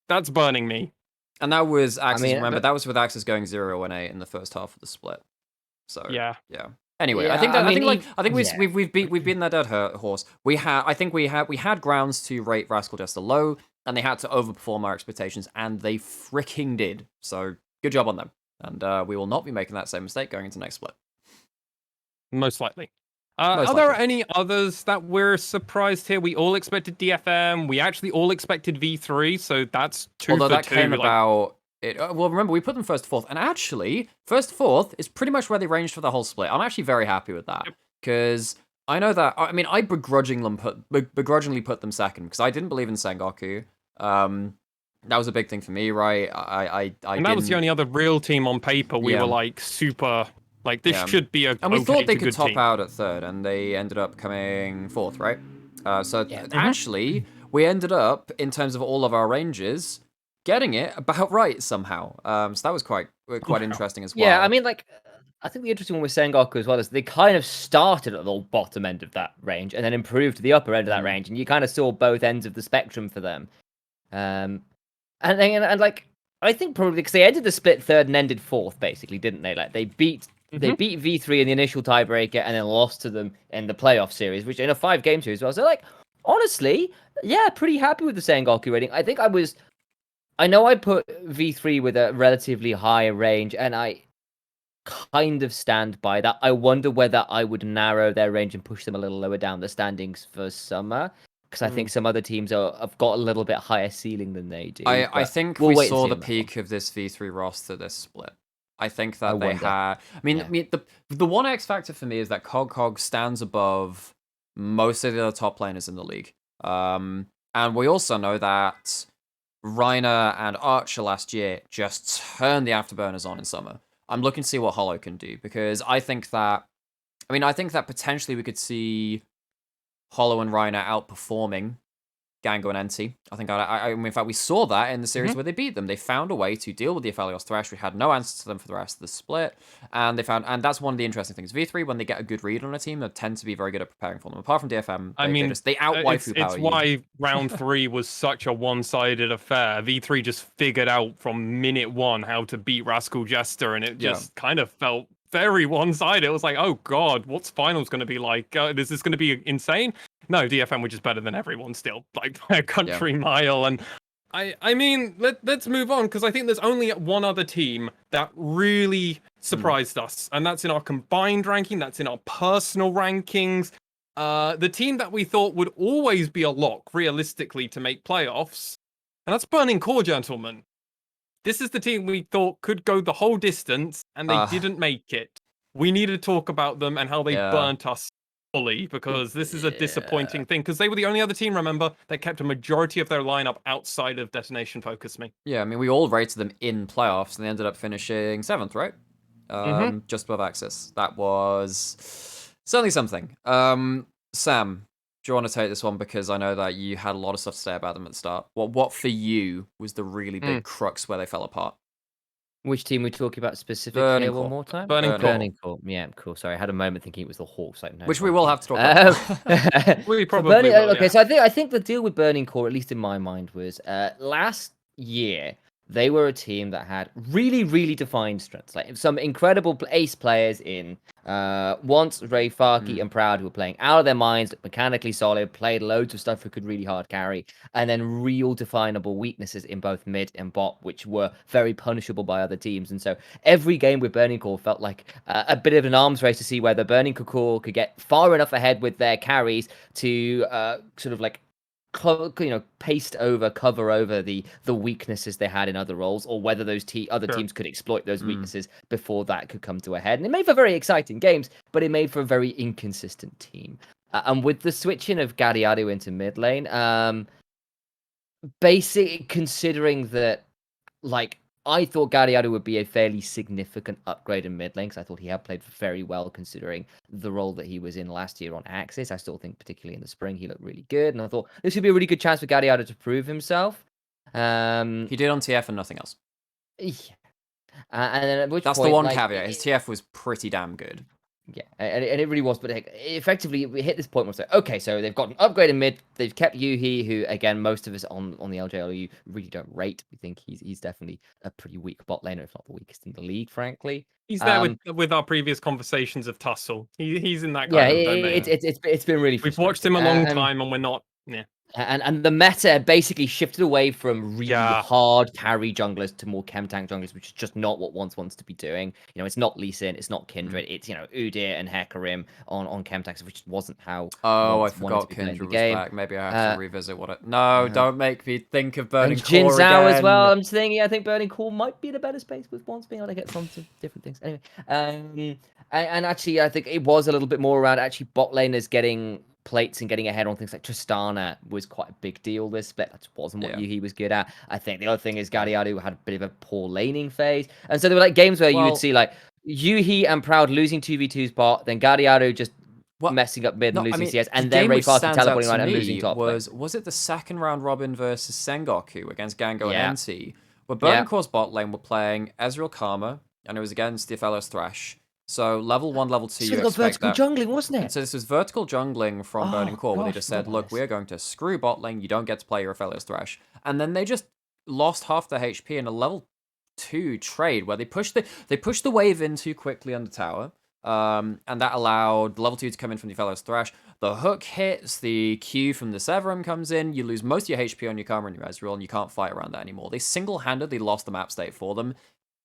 that's burning me. And that was Axis. Remember, that was with Axis going 0-8 in the first half of the split. So yeah. Anyway, Yeah, I think we've beaten that dead horse. I think we had grounds to rate Rascal Jester low, and they had to overperform our expectations, and they freaking did. So good job on them. And we will not be making that same mistake going into next split. Most likely. Are there any others that we're surprised here? We all expected DFM. We actually all expected V3, so that's 2 Although for that 2. came about... well, remember, we put them first to fourth. And actually, first to fourth is pretty much where they ranged for the whole split. I'm actually very happy with that. Because I know that... I mean, I begrudgingly put them second, because I didn't believe in Sengoku. That was a big thing for me, right? And that was the only other real team on paper. We were like super, like, this should be a. And we thought they could top out at third, and they ended up coming fourth, right? Actually, we ended up, in terms of all of our ranges, getting it about right somehow. So that was quite interesting as well. Yeah, I mean, like, I think the interesting one with Sengoku as well is they kind of started at the bottom end of that range and then improved to the upper end of that range, and you kind of saw both ends of the spectrum for them. And like, I think probably because they ended the split third and ended fourth, basically, didn't they? Like, they beat V3 in the initial tiebreaker and then lost to them in the playoff series, which in a 5-game series as well. So, like, honestly, yeah, pretty happy with the Sengoku rating. I know I put V3 with a relatively high range, and I kind of stand by that. I wonder whether I would narrow their range and push them a little lower down the standings for summer, because I think some other teams have got a little bit higher ceiling than they do. I think we saw the peak of this V3 roster this split. I think that they had... I mean, the one X factor for me is that Cog stands above most of the other top laners in the league. And we also know that Reiner and Archer last year just turned the afterburners on in summer. I'm looking to see what Hollow can do, because I think that potentially we could see Hollow and Reiner outperforming Gango and NT. I think, in fact, we saw that in the series where they beat them. They found a way to deal with the Aphelios Thresh. We had no answers to them for the rest of the split, and that's one of the interesting things. V3, when they get a good read on a team, they tend to be very good at preparing for them. Apart from DFM, they out-waifu power. It's why round 3 was such a one-sided affair. V3 just figured out from minute 1 how to beat Rascal Jester, and it just kind of felt very one-sided. It was like, oh god, what's finals going to be like? Is this going to be insane? No, DFM were just better than everyone still, like a country mile. And I mean, let's move on, because I think there's only one other team that really surprised us, and that's in our combined ranking, that's in our personal rankings. The team that we thought would always be a lock, realistically, to make playoffs, and that's Burning Core, gentlemen. This is the team we thought could go the whole distance, and they didn't make it. We need to talk about them and how they burnt us fully, because this is a disappointing thing, because they were the only other team, remember, that kept a majority of their lineup outside of Detonation Focus Me. Yeah, I mean, we all rated them in playoffs, and they ended up finishing 7th, right? Just above Axis. That was certainly something. Sam, do you want to take this one, because I know that you had a lot of stuff to say about them at the start. What for you was the really big crux where they fell apart? Which team we talking about specifically? One more time? Burning Core. Yeah, cool. Sorry, I had a moment thinking it was the Hawks. Like, no, which we will have to talk about. We probably will, okay, so I think the deal with Burning Core, at least in my mind, was last year they were a team that had really, really defined strengths. Like some incredible ace players in Once, Ray, Farkey, and Proud, who were playing out of their minds, mechanically solid, played loads of stuff who could really hard carry, and then real definable weaknesses in both mid and bot, which were very punishable by other teams. And so every game with Burning Core felt like a bit of an arms race to see whether Burning Core could get far enough ahead with their carries to sort of like cover over the weaknesses they had in other roles, or whether those other teams could exploit those weaknesses before that could come to a head. And it made for very exciting games, but it made for a very inconsistent team. And with the switching of Gadiadu into mid lane, considering that, like, I thought Gadiadu would be a fairly significant upgrade in mid lane, because I thought he had played very well considering the role that he was in last year on Axis. I still think, particularly in the spring, he looked really good, and I thought this would be a really good chance for Gadiadu to prove himself. He did on TF and nothing else. Yeah. And then at which That's point, the one caveat. His TF was pretty damn good. Yeah, and it really was, but effectively we hit this point where it's like, okay, so they've got an upgrade in mid, they've kept Yuhi, who again most of us on the LJLU really don't rate. We think he's definitely a pretty weak bot laner, if not the weakest in the league, frankly. He's there with our previous conversations of Tussle. He's in that kind of domain. It's been really. We've watched him a long time, and we're not. Yeah. And the meta basically shifted away from really hard carry junglers to more chem tank junglers, which is just not what Once wants to be doing. You know, it's not Lee Sin, it's not Kindred, it's Udyr and Hecarim on chem tanks, which wasn't how. I forgot Kindred was back. Maybe I have to revisit what it. No, don't make me think of Burning Core Jin Zhao again. as well. I'm just thinking, I think Burning Core might be in a better space with Once being able to get some different things. Anyway, and actually, I think it was a little bit more around actually bot laners getting plates and getting ahead on things like Tristana was quite a big deal this split. That wasn't what Yuhi was good at. I think the other thing is Gadiadu had a bit of a poor laning phase. And so there were like games where you would see like Yuhi and Proud losing 2v2's bot, then Gadiadu just messing up mid and losing CS, the and then game Ray which Fast stands out teleporting to around and me losing top lane. was it the second round robin versus Sengoku against Gango Yeah. and NT, where Burning Yeah. Core's bot lane were playing Ezreal Karma, and it was against the Fellows Thresh. So level 1, level 2, This you was got expect vertical that. jungling, wasn't it? So this was vertical jungling from Burning Core, where they gosh, just said, forgot look, about we're going to screw bot lane, you don't get to play your Fellows Thresh. And then they just lost half their HP in a level 2 trade, where they pushed the wave in too quickly on the tower. And that allowed level 2 to come in from the Fellows Thresh. The hook hits, the Q from the Severum comes in, you lose most of your HP on your Karma and your Ezreal, and you can't fight around that anymore. They single-handedly lost the map state for them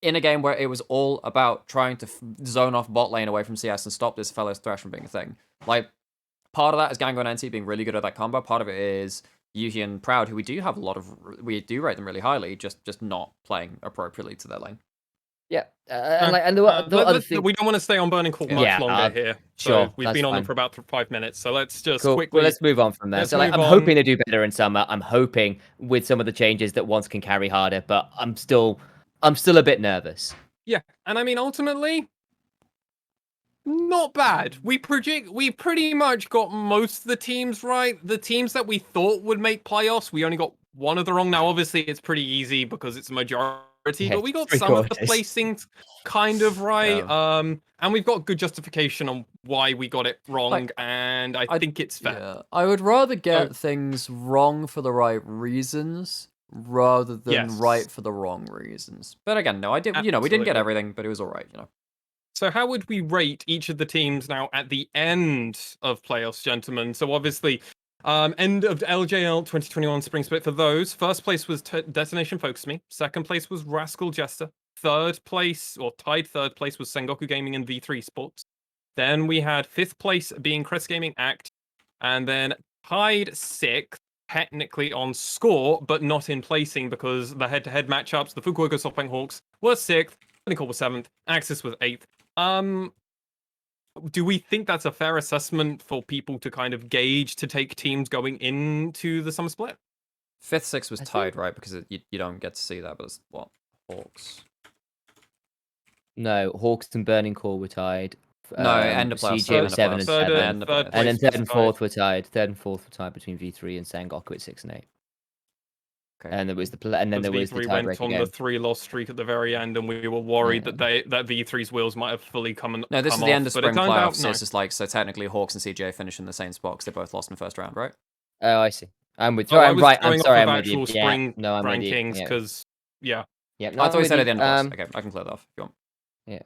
in a game where it was all about trying to zone off bot lane away from CS and stop this Fellows Thresh from being a thing. Like, part of that is Gango and NT being really good at that combo. Part of it is Yuhi and Proud, who we do rate them really highly, just not playing appropriately to their lane. Yeah, and the other thing. We don't want to stay on Burning Core much longer here. Sure, So we've been on them for about 5 minutes. So let's just quickly. Well, let's move on from there. So, I'm hoping to do better in summer. I'm hoping with some of the changes that Once can carry harder, but I'm still a bit nervous. Yeah, and I mean, ultimately, not bad. We pretty much got most of the teams right. The teams that we thought would make playoffs, we only got one of the wrong. Now, obviously, it's pretty easy because it's a majority. But we got some of the placings kind of right. Yeah. And we've got good justification on why we got it wrong, and I think it's fair. Yeah. I would rather get things wrong for the right reasons rather than right for the wrong reasons. But again, no, I did. Absolutely. We didn't get everything, but it was all right. So how would we rate each of the teams now at the end of playoffs, gentlemen? So obviously, end of LJL 2021 Spring Split for those. First place was Destination Focus Me. Second place was Rascal Jester. Third place, or tied third place, was Sengoku Gaming and V3 Sports. Then we had fifth place being Crest Gaming Act. And then tied sixth, technically on score, but not in placing because the head-to-head matchups, the Fukuoka SoftBank Hawks were sixth, Nicole was seventh, Axis was eighth. Do we think that's a fair assessment for people to kind of gauge to take teams going into the summer split? 5th, 6th was tied, right? Because you don't get to see that, but it's what? Hawks. No, Hawks and Burning Core were tied. No, end of playoffs. CJ was 7 and 7. And then 3rd and 4th were tied. 3rd and 4th were tied between V3 and Sengoku at 6 and 8. Okay. And there was the V3 went on game. the 3-loss streak at the very end, and we were worried that V3's wheels might have fully come off. No, this is the end of spring playoffs. So it's just like, so technically Hawks and CJ finish in the same spot because they both lost in the first round, right? Oh, I see. I'm with you. I'm right. I'm sorry. I'm with you. Spring rankings because Yeah. No, I thought you said at the end of Okay, I can clear that off if you want. Yeah.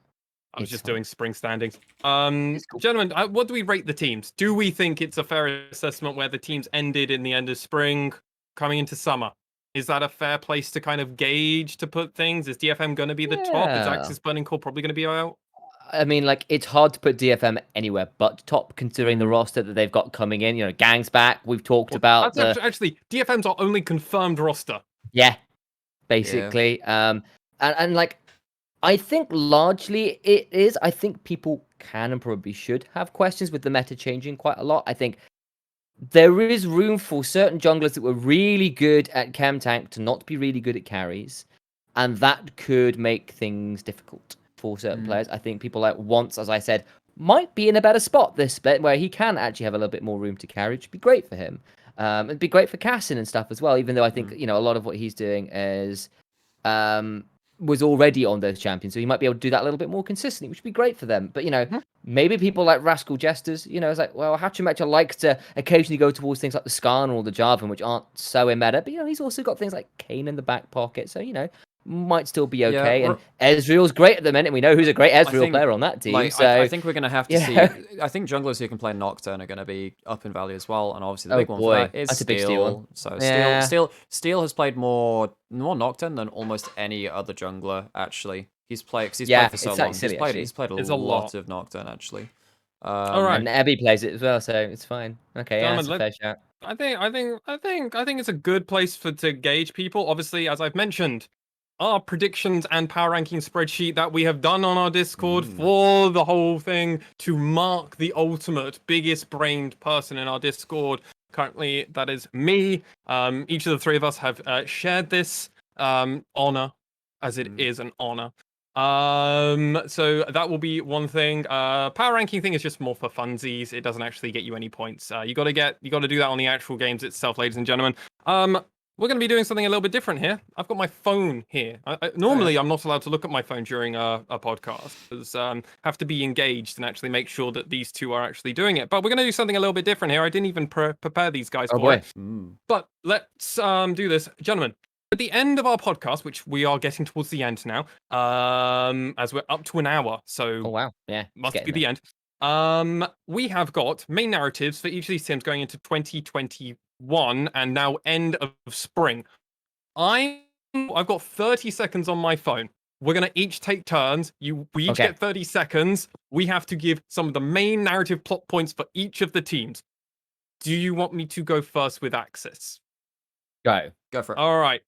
I was just doing spring standings. Gentlemen, what do we rate the teams? Do we think it's a fair assessment where the teams ended in the end of spring, coming into summer? Is that a fair place to kind of gauge to put things? Is DFM going to be the top? Is Axis Burning Core probably going to be out? I mean, like, it's hard to put DFM anywhere but top, considering the roster that they've got coming in. You know, Gang's back. We've talked about actually DFM's our only confirmed roster. Yeah, basically. Yeah. And like, I think largely it is. I think people can and probably should have questions with the meta changing quite a lot. I think there is room for certain junglers that were really good at chem tank to not be really good at carries, and that could make things difficult for certain players. I think people like Once, as I said, might be in a better spot this split where he can actually have a little bit more room to carry, which would be great for him. It'd be great for Cassin and stuff as well, even though I think, you know, a lot of what he's doing is was already on those champions, so he might be able to do that a little bit more consistently, which would be great for them. But, you know, maybe people like Rascal Jesters, you know, it's like, well, Hachimecha likes to occasionally go towards things like the Skarn or the Jarvan, which aren't so in meta, but, you know, he's also got things like Kane in the back pocket, so, you know, might still be okay. And Ezreal's great at the minute. We know who's a great Ezreal player on that team. Like, so I think we're going to have to see. I think junglers who can play Nocturne are going to be up in value as well. And obviously, the big one for that is Steel. So Steel has played more Nocturne than almost any other jungler. Actually, he's played for so long. He's played a lot of Nocturne actually. All right, and Ebby plays it as well, so it's fine. Okay, yeah, that's a fair shout. I think it's a good place to gauge people. Obviously, as I've mentioned, our predictions and power ranking spreadsheet that we have done on our Discord for the whole thing to mark the ultimate biggest brained person in our Discord. Currently, that is me. Each of the three of us have shared this honor, as it is an honor. So that will be one thing. Power ranking thing is just more for funsies. It doesn't actually get you any points. You got to do that on the actual games itself, ladies and gentlemen. We're going to be doing something a little bit different here. I've got my phone here. Normally, I'm not allowed to look at my phone during a podcast because have to be engaged and actually make sure that these two are actually doing it. But we're going to do something a little bit different here. I didn't even prepare these guys for it. But let's do this, gentlemen. At the end of our podcast, which we are getting towards the end now, as we're up to an hour, so Oh wow, yeah, must be the end. We have got main narratives for each of these teams going into 2021 and now end of spring. I've got 30 seconds on my phone. We're gonna each take turns. We each get 30 seconds. We have to give some of the main narrative plot points for each of the teams. Do you want me to go first with Axis? Go for it. All right.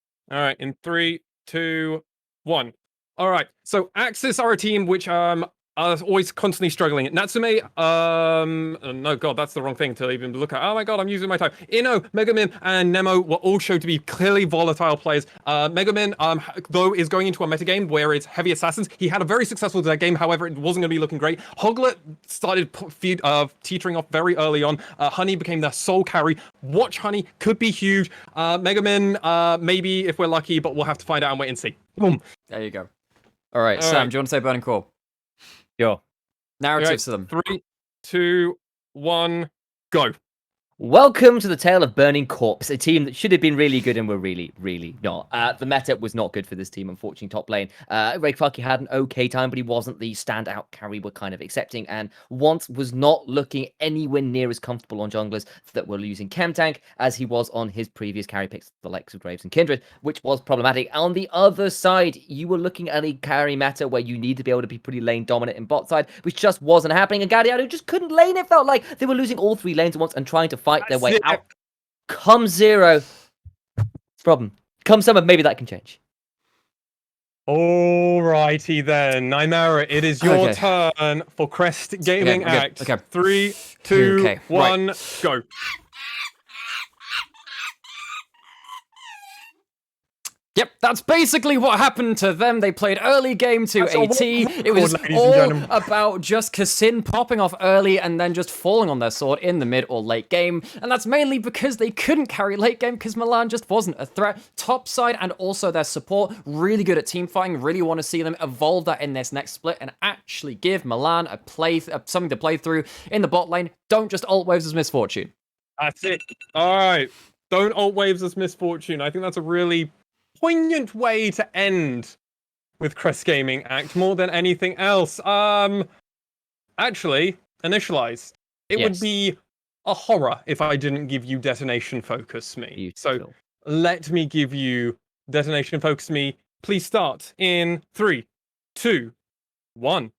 In 3, 2, 1. All right. So Axis are a team which are always constantly struggling. Natsume, no, God, that's the wrong thing to even look at. Oh my God, I'm using my time. Ino, Megumin, and Nemo were all shown to be clearly volatile players. Megumin, though, is going into a metagame where it's heavy assassins. He had a very successful game, however, it wasn't going to be looking great. Hoglet started teetering off very early on. Honey became their sole carry. Watch Honey could be huge. Megumin, maybe if we're lucky, but we'll have to find out and wait and see. Boom. There you go. All right, Sam, do you want to say Burning Core? Sure. Narratives to them. 3, 2, 1, go. Welcome to the Tale of Burning Corpse, a team that should have been really good and were really, really not. The meta was not good for this team, unfortunately, top lane. Ray Farky had an okay time, but he wasn't the standout carry we're kind of accepting, and once was not looking anywhere near as comfortable on junglers that were using Chem Tank as he was on his previous carry picks, the likes of Graves and Kindred, which was problematic. On the other side, you were looking at a carry meta where you need to be able to be pretty lane dominant in bot side, which just wasn't happening, and Guardiano just couldn't lane. It felt like they were losing all three lanes at once and trying to fight their way out. Come Zero, problem. Come summer, maybe that can change. Alrighty then, Nymaera, it is your turn for Crest Gaming Act. 3, 2, 1, go. Yep, that's basically what happened to them. They played early game to AT. It was all about just Kassin popping off early and then just falling on their sword in the mid or late game. And that's mainly because they couldn't carry late game because Milan just wasn't a threat. Top side and also their support, really good at team fighting. Really want to see them evolve that in this next split and actually give Milan something to play through in the bot lane. Don't just ult waves as misfortune. That's it. All right. Don't ult waves as misfortune. I think that's a really poignant way to end with Crest Gaming Act more than anything else. Actually, Initialize. It would be a horror if I didn't give you Detonation Focus Me. Beautiful. So let me give you Detonation Focus Me. Please start in 3, 2, 1.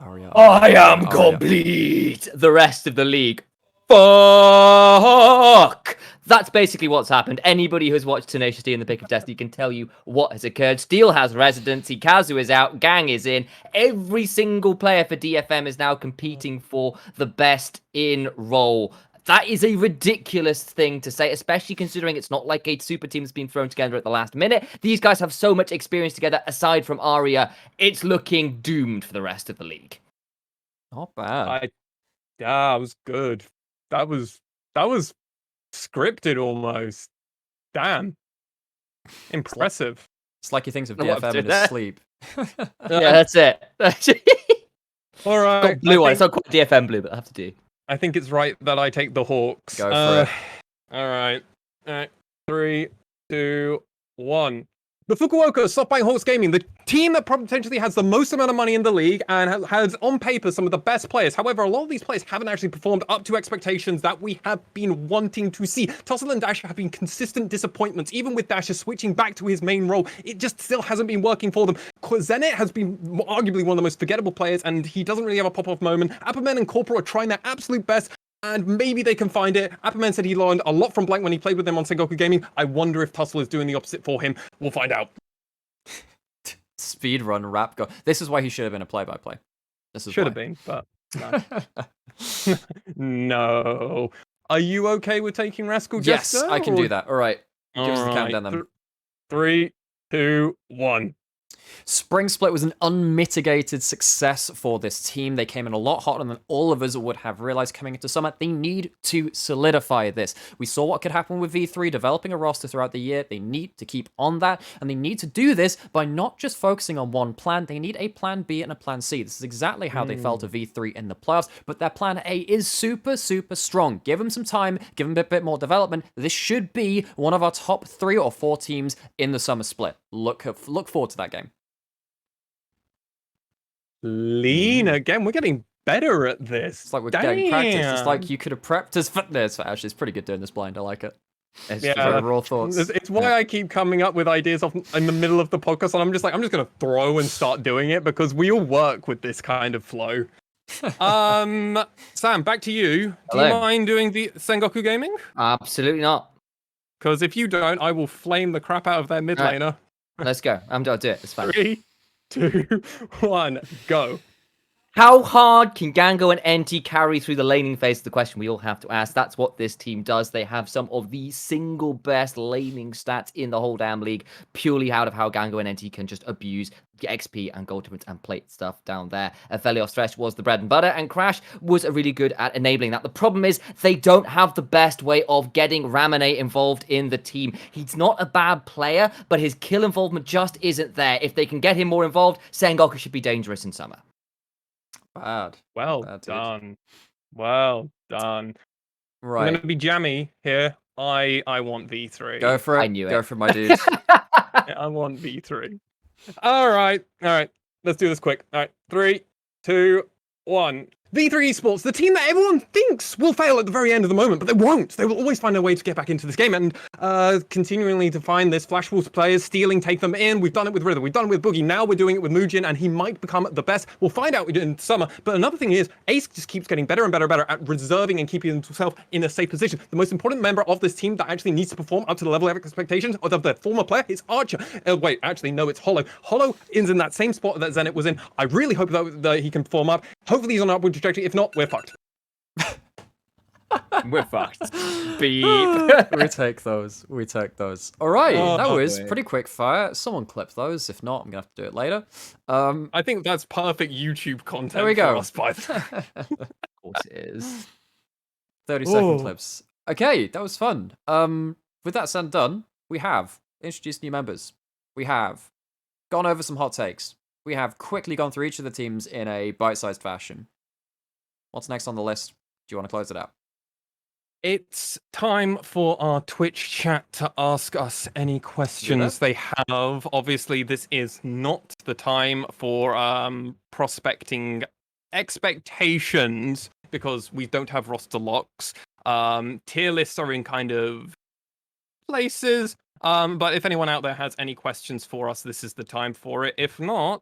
I am complete. The rest of the league. Fuck! That's basically what's happened. Anybody who's watched Tenacious D in the Pick of Destiny can tell you what has occurred. Steel has residency, Kazu is out, Gang is in. Every single player for DFM is now competing for the best in role. That is a ridiculous thing to say, especially considering it's not like a super team that's been thrown together at the last minute. These guys have so much experience together, aside from Arya. It's looking doomed for the rest of the league. Not bad. That was good. That was scripted almost. Damn. Impressive. It's like he thinks of DFM in his sleep. Yeah, that's it. All right. Blue one. It's not quite DFM blue, but I have to do. I think it's right that I take the Hawks. Go for it. All right. 3, 2, 1. The Fukuoka stop buying Hawks Gaming, the team that potentially has the most amount of money in the league and has on paper some of the best players. However, a lot of these players haven't actually performed up to expectations that we have been wanting to see. Tussle and Dasher have been consistent disappointments. Even with Dasher switching back to his main role, it just still hasn't been working for them. Zenit has been arguably one of the most forgettable players, and he doesn't really have a pop-off moment. Apperman and Corporal are trying their absolute best, and maybe they can find it. Apperman said he learned a lot from Blank when he played with them on Sengoku Gaming. I wonder if Tussle is doing the opposite for him. We'll find out. Speedrun rap go. This is why he should have been a play-by-play. This is should have been, but no. No. Are you okay with taking Rascal Jester? Yes, I can do that. All right. Give us the countdown then. 3, 2, 1. Spring Split was an unmitigated success for this team. They came in a lot hotter than all of us would have realized coming into summer. They need to solidify this. We saw what could happen with V3 developing a roster throughout the year. They need to keep on that, and they need to do this by not just focusing on one plan. They need a plan B and a plan C. This is exactly how they felt at V3 in the playoffs, but their plan A is super, super strong. Give them some time, give them a bit more development. This should be one of our top 3 or 4 teams in the summer split. Look forward to that game. Lean again. We're getting better at this. It's like we're getting practice. It's like you could have prepped us for this. Actually, it's pretty good doing this blind. I like it. It's very raw thoughts. It's why I keep coming up with ideas in the middle of the podcast, and I'm just going to throw and start doing it because we all work with this kind of flow. Sam, back to you. Do you mind doing the Sengoku gaming? Absolutely not. Because if you don't, I will flame the crap out of their mid laner. Let's go. I'll do it. It's fine. 3, 2, 1, go. How hard can Gango and NT carry through the laning phase of the question we all have to ask? That's what this team does. They have some of the single best laning stats in the whole damn league, purely out of how Gango and NT can just abuse XP and gold ultimates and plate stuff down there. Aphelios Thresh was the bread and butter, and Crash was really good at enabling that. The problem is they don't have the best way of getting Ramane involved in the team. He's not a bad player, but his kill involvement just isn't there. If they can get him more involved, Sengoku should be dangerous in summer. Bad. Well done. Well done. Right. I'm going to be jammy here. I want V3. Go for it. I knew it. Go for it, my dude. I want V3. All right. Let's do this quick. All right. 3, 2, 1. V3 Esports, the team that everyone thinks will fail at the very end of the moment, but they won't. They will always find a way to get back into this game and continually to find this Flash Wolves players, stealing, take them in. We've done it with Riddle, we've done it with Boogie, now we're doing it with Mujin, and he might become the best. We'll find out in summer. But another thing is, Ace just keeps getting better and better and better at reserving and keeping himself in a safe position. The most important member of this team that actually needs to perform up to the level of expectations of their former player is Archer. Wait, actually, no, it's Hollow. Hollow is in that same spot that Zenit was in. I really hope that he can perform up. Hopefully he's on an upward trajectory. If not, we're fucked. We're fucked. Beep. We take those. All right, that was boy. pretty quick fire. Someone clip those. If not, I'm gonna have to do it later. I think that's perfect YouTube content There we go. for us, by the Of course it is. 30-second clips. Okay, that was fun. With that said and done, we have introduced new members. We have gone over some hot takes. We have quickly gone through each of the teams in a bite-sized fashion. What's next on the list? Do you want to close it out? It's time for our Twitch chat to ask us any questions they have. Obviously, this is not the time for prospecting expectations because we don't have roster locks. Tier lists are in kind of places. But if anyone out there has any questions for us, this is the time for it. If not,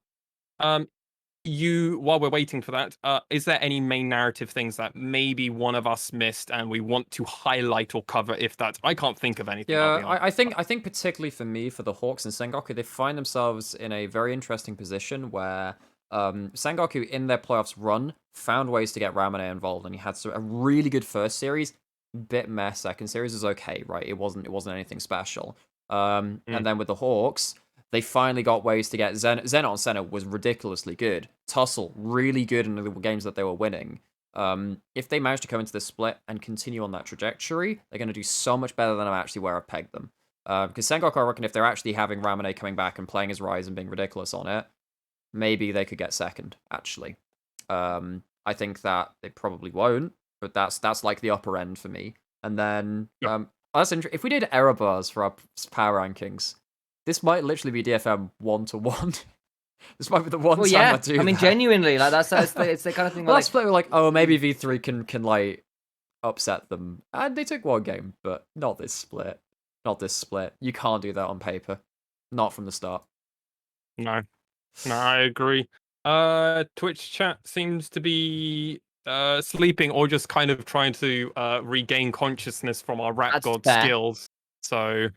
while we're waiting for that, is there any main narrative things that maybe one of us missed and we want to highlight or cover? If that's, I can't think of anything. Yeah, I think particularly for me, for the Hawks and Sengoku, they find themselves in a very interesting position where Sengoku in their playoffs run found ways to get Ramane involved, and he had a really good first series. Bit mess. Second series is okay, right? It wasn't anything special. And then with the Hawks, they finally got ways to get Zenit on center was ridiculously good. Tussle, really good in the games that they were winning. If they manage to come into this split and continue on that trajectory, they're going to do so much better than I'm actually where I pegged them. Because Sengoku, I reckon if they're actually having Ramane coming back and playing his Rise and being ridiculous on it, maybe they could get second, actually. I think that they probably won't, but that's like the upper end for me. And then, that's if we did error bars for our power rankings, this might literally be DFM 1-to-1. This might be the one time I do I mean, that. Genuinely, like it's the kind of thing. Well, that's where we're like, oh, maybe V3 can like upset them, and they took one game, but not this split. Not this split. You can't do that on paper. Not from the start. No, I agree. Twitch chat seems to be sleeping or just kind of trying to regain consciousness from our Rat God skills. So.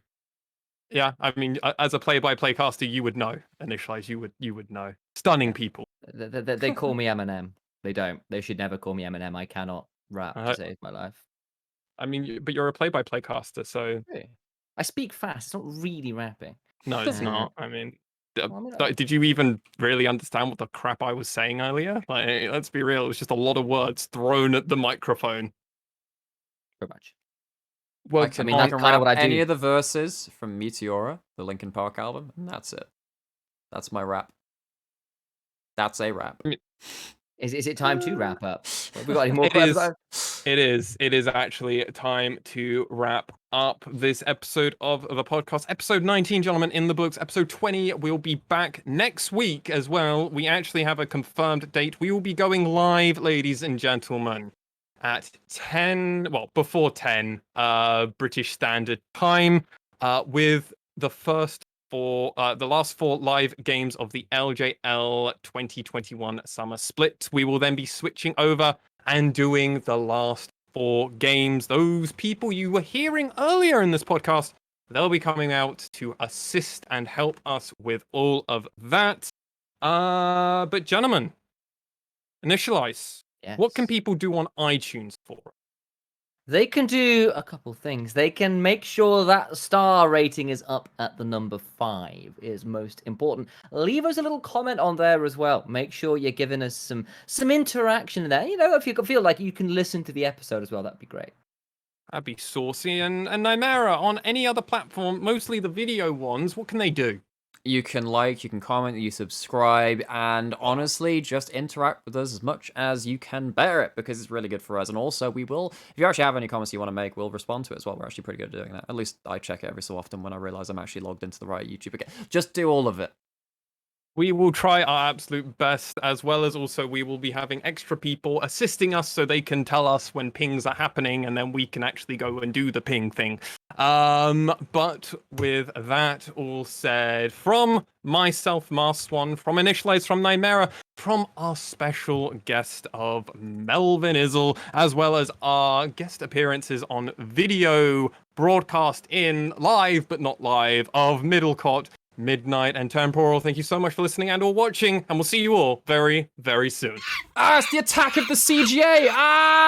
Yeah, I mean, as a play-by-play caster, you would know. Initialize, you would know. Stunning people. They call me Eminem. They don't. They should never call me Eminem. I cannot rap to save my life. I mean, but you're a play-by-play caster, so... Really? I speak fast. It's not really rapping. No, it's not. I mean, Did you even really understand what the crap I was saying earlier? Like, let's be real, it was just a lot of words thrown at the microphone. Pretty much. Words I mean, aren't that's kind of what I Any do. of the verses from Meteora, the Linkin Park album, and that's it. That's my rap. That's a rap. Is it time to wrap up? Have we got any more It is. questions? It is actually time to wrap up this episode of the podcast. Episode 19, gentlemen, in the books. Episode 20, we'll be back next week as well. We actually have a confirmed date. We will be going live, ladies and gentlemen, at 10, well, before 10, British Standard Time, with the last 4 live games of the LJL 2021 Summer Split. We will then be switching over and doing the last 4 games. Those people you were hearing earlier in this podcast, they'll be coming out to assist and help us with all of that. But gentlemen, Initialize, what can Yes. people do on iTunes for? They can do a couple things. They can make sure that star rating is up at the number 5 is most important. Leave us a little comment on there as well. Make sure you're giving us some interaction there. You know, if you feel like you can listen to the episode as well, that'd be great. That'd be saucy. And Nymaera, on any other platform, mostly the video ones, what can they do? You can like, you can comment, you subscribe, and honestly, just interact with us as much as you can bear it, because it's really good for us. And also, we will, if you actually have any comments you want to make, we'll respond to it as well. We're actually pretty good at doing that. At least I check it every so often when I realize I'm actually logged into the right YouTube again. Just do all of it. We will try our absolute best, as well as also we will be having extra people assisting us so they can tell us when pings are happening, and then we can actually go and do the ping thing. But with that all said, from myself, MaskedSwan, from Initia1ise, from Nymaera, from our special guest of Melvin Izzle, as well as our guest appearances on video broadcast in live but not live of Middlecott, Midnight, and Temporal. Thank you so much for listening and or watching, and we'll see you all very, very soon. Ah, it's the attack of the CGA! Ah!